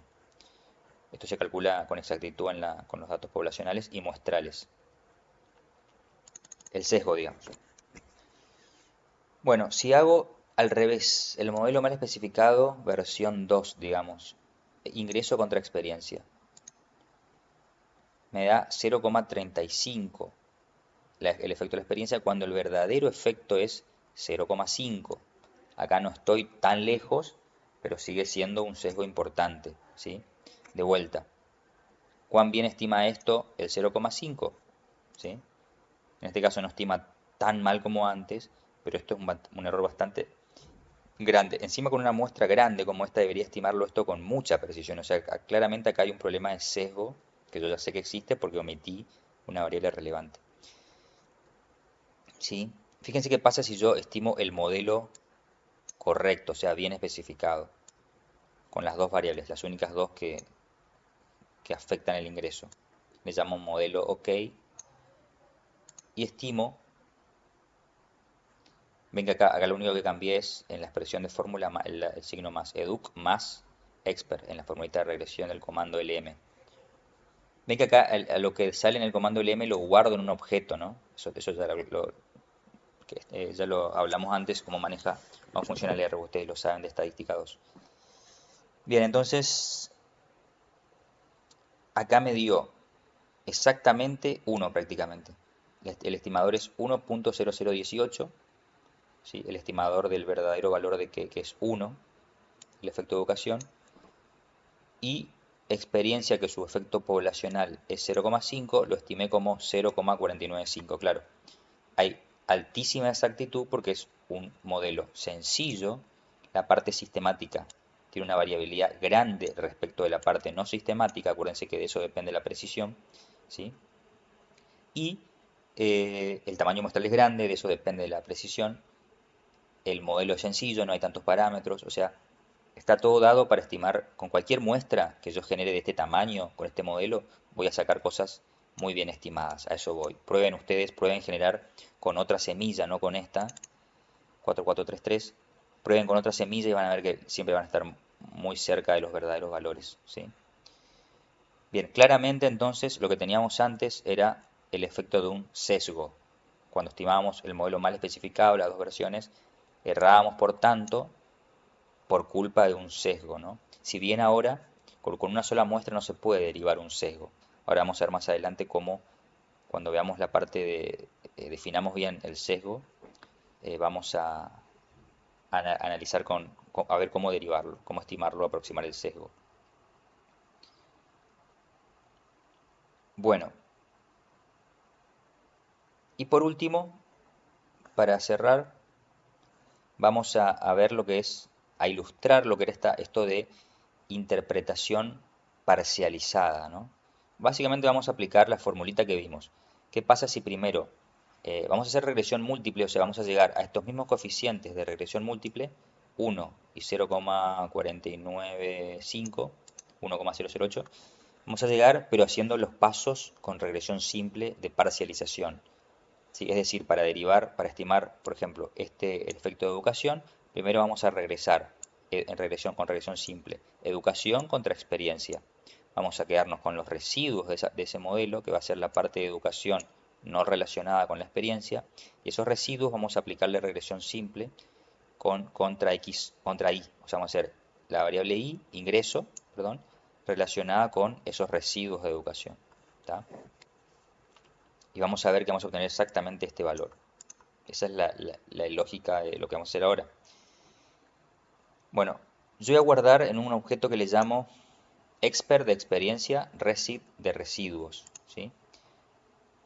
Esto se calcula con exactitud con los datos poblacionales y muestrales. El sesgo, digamos. Bueno, si hago al revés, el modelo mal especificado, versión 2, digamos, ingreso contra experiencia. me da 0,35 el efecto de la experiencia cuando el verdadero efecto es 0,5. Acá no estoy tan lejos, pero sigue siendo un sesgo importante, ¿sí? De vuelta, ¿cuán bien estima esto el 0,5? ¿Sí? En este caso no estima tan mal como antes, pero esto es un error bastante grande. Encima con una muestra grande como esta debería estimarlo esto con mucha precisión. O sea, claramente acá hay un problema de sesgo que yo ya sé que existe porque omití una variable relevante. ¿Sí? Fíjense qué pasa si yo estimo el modelo correcto, o sea, bien especificado, con las dos variables, las únicas dos que afectan el ingreso. Le llamo modelo OK y estimo. Ven que acá lo único que cambié es en la expresión de fórmula el signo más, educ más expert, en la formulita de regresión del comando lm. Ven que acá a lo que sale en el comando lm lo guardo en un objeto, ¿no? Eso ya lo hablamos antes, cómo funciona el R, ustedes lo saben de estadística 2. Bien, entonces acá me dio exactamente 1 prácticamente. El estimador es 1.0018, ¿sí? El estimador del verdadero valor de que es 1, el efecto de educación, y experiencia que su efecto poblacional es 0,5, lo estimé como 0,495. Claro, hay altísima exactitud porque es un modelo sencillo. La parte sistemática tiene una variabilidad grande respecto de la parte no sistemática. Acuérdense que de eso depende la precisión, ¿sí? Y el tamaño muestral es grande, de eso depende de la precisión. El modelo es sencillo, no hay tantos parámetros, o sea, está todo dado para estimar con cualquier muestra que yo genere de este tamaño, con este modelo, voy a sacar cosas muy bien estimadas, a eso voy. Prueben ustedes, prueben generar con otra semilla, no con esta, 4433, prueben con otra semilla y van a ver que siempre van a estar muy cerca de los verdaderos valores, ¿sí? Bien, claramente entonces lo que teníamos antes era el efecto de un sesgo. Cuando estimábamos el modelo mal especificado, las dos versiones, errábamos por tanto por culpa de un sesgo, ¿no? Si bien ahora con una sola muestra no se puede derivar un sesgo. Ahora vamos a ver más adelante cómo, cuando veamos la parte de, definamos bien el sesgo, vamos a analizar a ver cómo derivarlo, cómo estimarlo, aproximar el sesgo. Bueno, y por último, para cerrar, vamos a ver lo que es, a ilustrar lo que era esto de interpretación parcializada, ¿no? Básicamente vamos a aplicar la formulita que vimos. ¿Qué pasa si primero vamos a hacer regresión múltiple? O sea, vamos a llegar a estos mismos coeficientes de regresión múltiple, 1 y 0,495, 1,008. Vamos a llegar, pero haciendo los pasos con regresión simple de parcialización. ¿Sí? Es decir, para derivar, para estimar, por ejemplo, el efecto de educación, primero vamos a regresar con regresión simple, educación contra experiencia. Vamos a quedarnos con los residuos de ese modelo, que va a ser la parte de educación no relacionada con la experiencia, y esos residuos vamos a aplicarle regresión simple contra X, contra Y. O sea, vamos a hacer la variable Y, ingreso, perdón, relacionada con esos residuos de educación. ¿Tá? Y vamos a ver que vamos a obtener exactamente este valor. Esa es la lógica de lo que vamos a hacer ahora. Bueno, yo voy a guardar en un objeto que le llamo expert de experiencia, resid de residuos, ¿sí?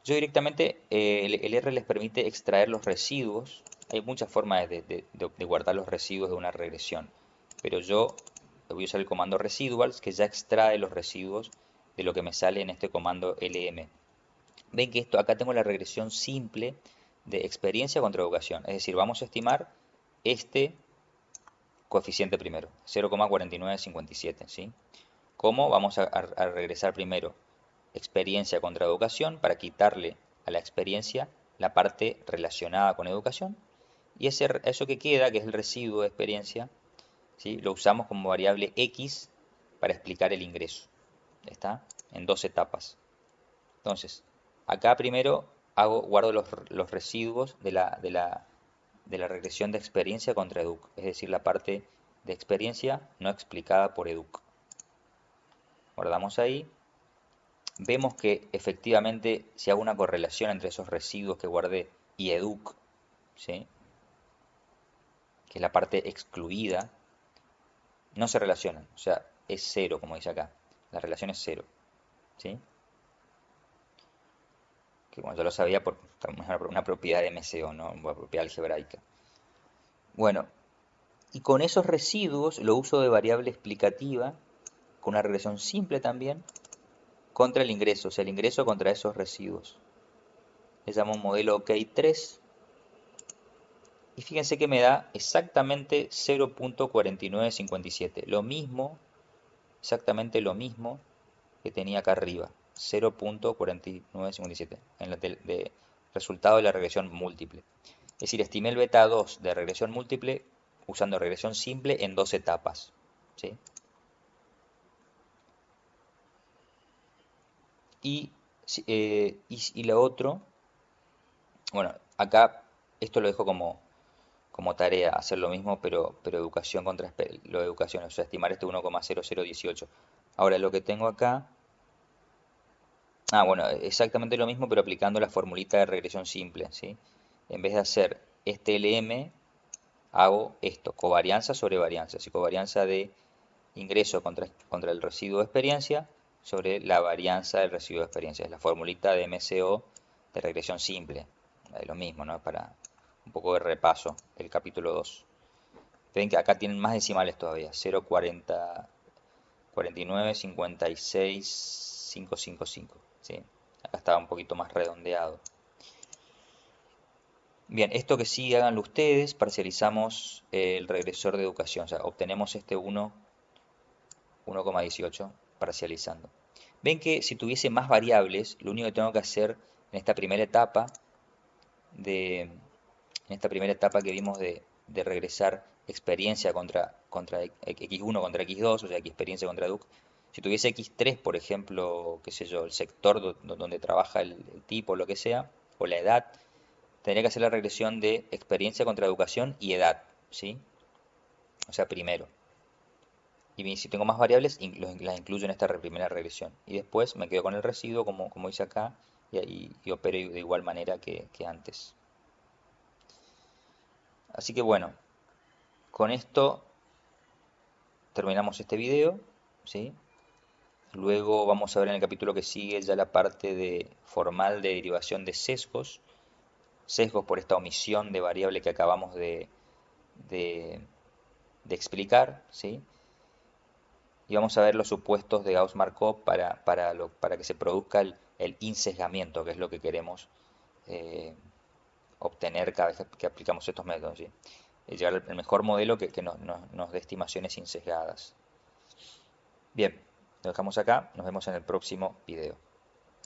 Yo directamente, el R les permite extraer los residuos. Hay muchas formas de guardar los residuos de una regresión, pero yo voy a usar el comando residuals que ya extrae los residuos de lo que me sale en este comando lm. Ven que acá tengo la regresión simple de experiencia contra educación. Es decir, vamos a estimar este coeficiente primero, 0,4957, ¿sí? ¿Cómo? Vamos a regresar primero experiencia contra educación para quitarle a la experiencia la parte relacionada con educación. Y eso que queda, que es el residuo de experiencia, ¿sí? Lo usamos como variable X para explicar el ingreso. ¿Está? En dos etapas. Entonces, acá primero guardo los residuos de la regresión de experiencia contra educ, es decir, la parte de experiencia no explicada por educ. Guardamos ahí. vemos que efectivamente si hago una correlación entre esos residuos que guardé y educ, ¿sí? Que es la parte excluida, no se relacionan, o sea, es cero, como dice acá. La relación es cero, ¿sí? Que bueno, yo lo sabía por una propiedad de MCO, ¿no? Una propiedad algebraica. Bueno, y con esos residuos lo uso de variable explicativa, con una regresión simple también, contra el ingreso, o sea, el ingreso contra esos residuos. Le llamo modelo OK3 y fíjense que me da exactamente 0.4957, lo mismo, exactamente lo mismo que tenía acá arriba, 0.4957, en de resultado de la regresión múltiple. Es decir, estimé el beta 2 de regresión múltiple usando regresión simple en dos etapas, ¿sí? Y, y lo otro, bueno, acá esto lo dejo como tarea, hacer lo mismo, pero educación contra lo de educación, o sea, estimar este 1,0018. Ahora, lo que tengo acá, bueno, exactamente lo mismo, pero aplicando la formulita de regresión simple, ¿sí? En vez de hacer este LM, hago esto, covarianza sobre varianza, si covarianza de ingreso contra el residuo de experiencia sobre la varianza del residuo de experiencia. Es la formulita de MCO de regresión simple. Es lo mismo, ¿no? Para un poco de repaso, el capítulo 2. Ven que acá tienen más decimales todavía. 0,40, 49, 56, 555. ¿Sí? Acá estaba un poquito más redondeado. Bien, esto que sí háganlo ustedes, parcializamos el regresor de educación. O sea, obtenemos este 1,18 parcializando. Ven que si tuviese más variables, lo único que tengo que hacer en esta primera etapa que vimos de regresar experiencia contra X1 contra X2, o sea, experiencia contra Duc, si tuviese X3, por ejemplo, qué sé yo, el sector donde trabaja el tipo, lo que sea, o la edad, tendría que hacer la regresión de experiencia contra educación y edad, ¿sí? O sea, primero. Y si tengo más variables, las incluyo en esta primera regresión. Y después me quedo con el residuo, como dice acá, y opero de igual manera que antes. Así que bueno, con esto terminamos este video, ¿sí? Luego vamos a ver en el capítulo que sigue ya la parte formal de derivación de sesgos. Sesgos por esta omisión de variable que acabamos de, de explicar, ¿sí? Y vamos a ver los supuestos de Gauss-Markov para que se produzca el insesgamiento, que es lo que queremos obtener cada vez que aplicamos estos métodos, ¿sí? Llegar al mejor modelo que nos dé estimaciones insesgadas. Bien, lo dejamos acá, nos vemos en el próximo video.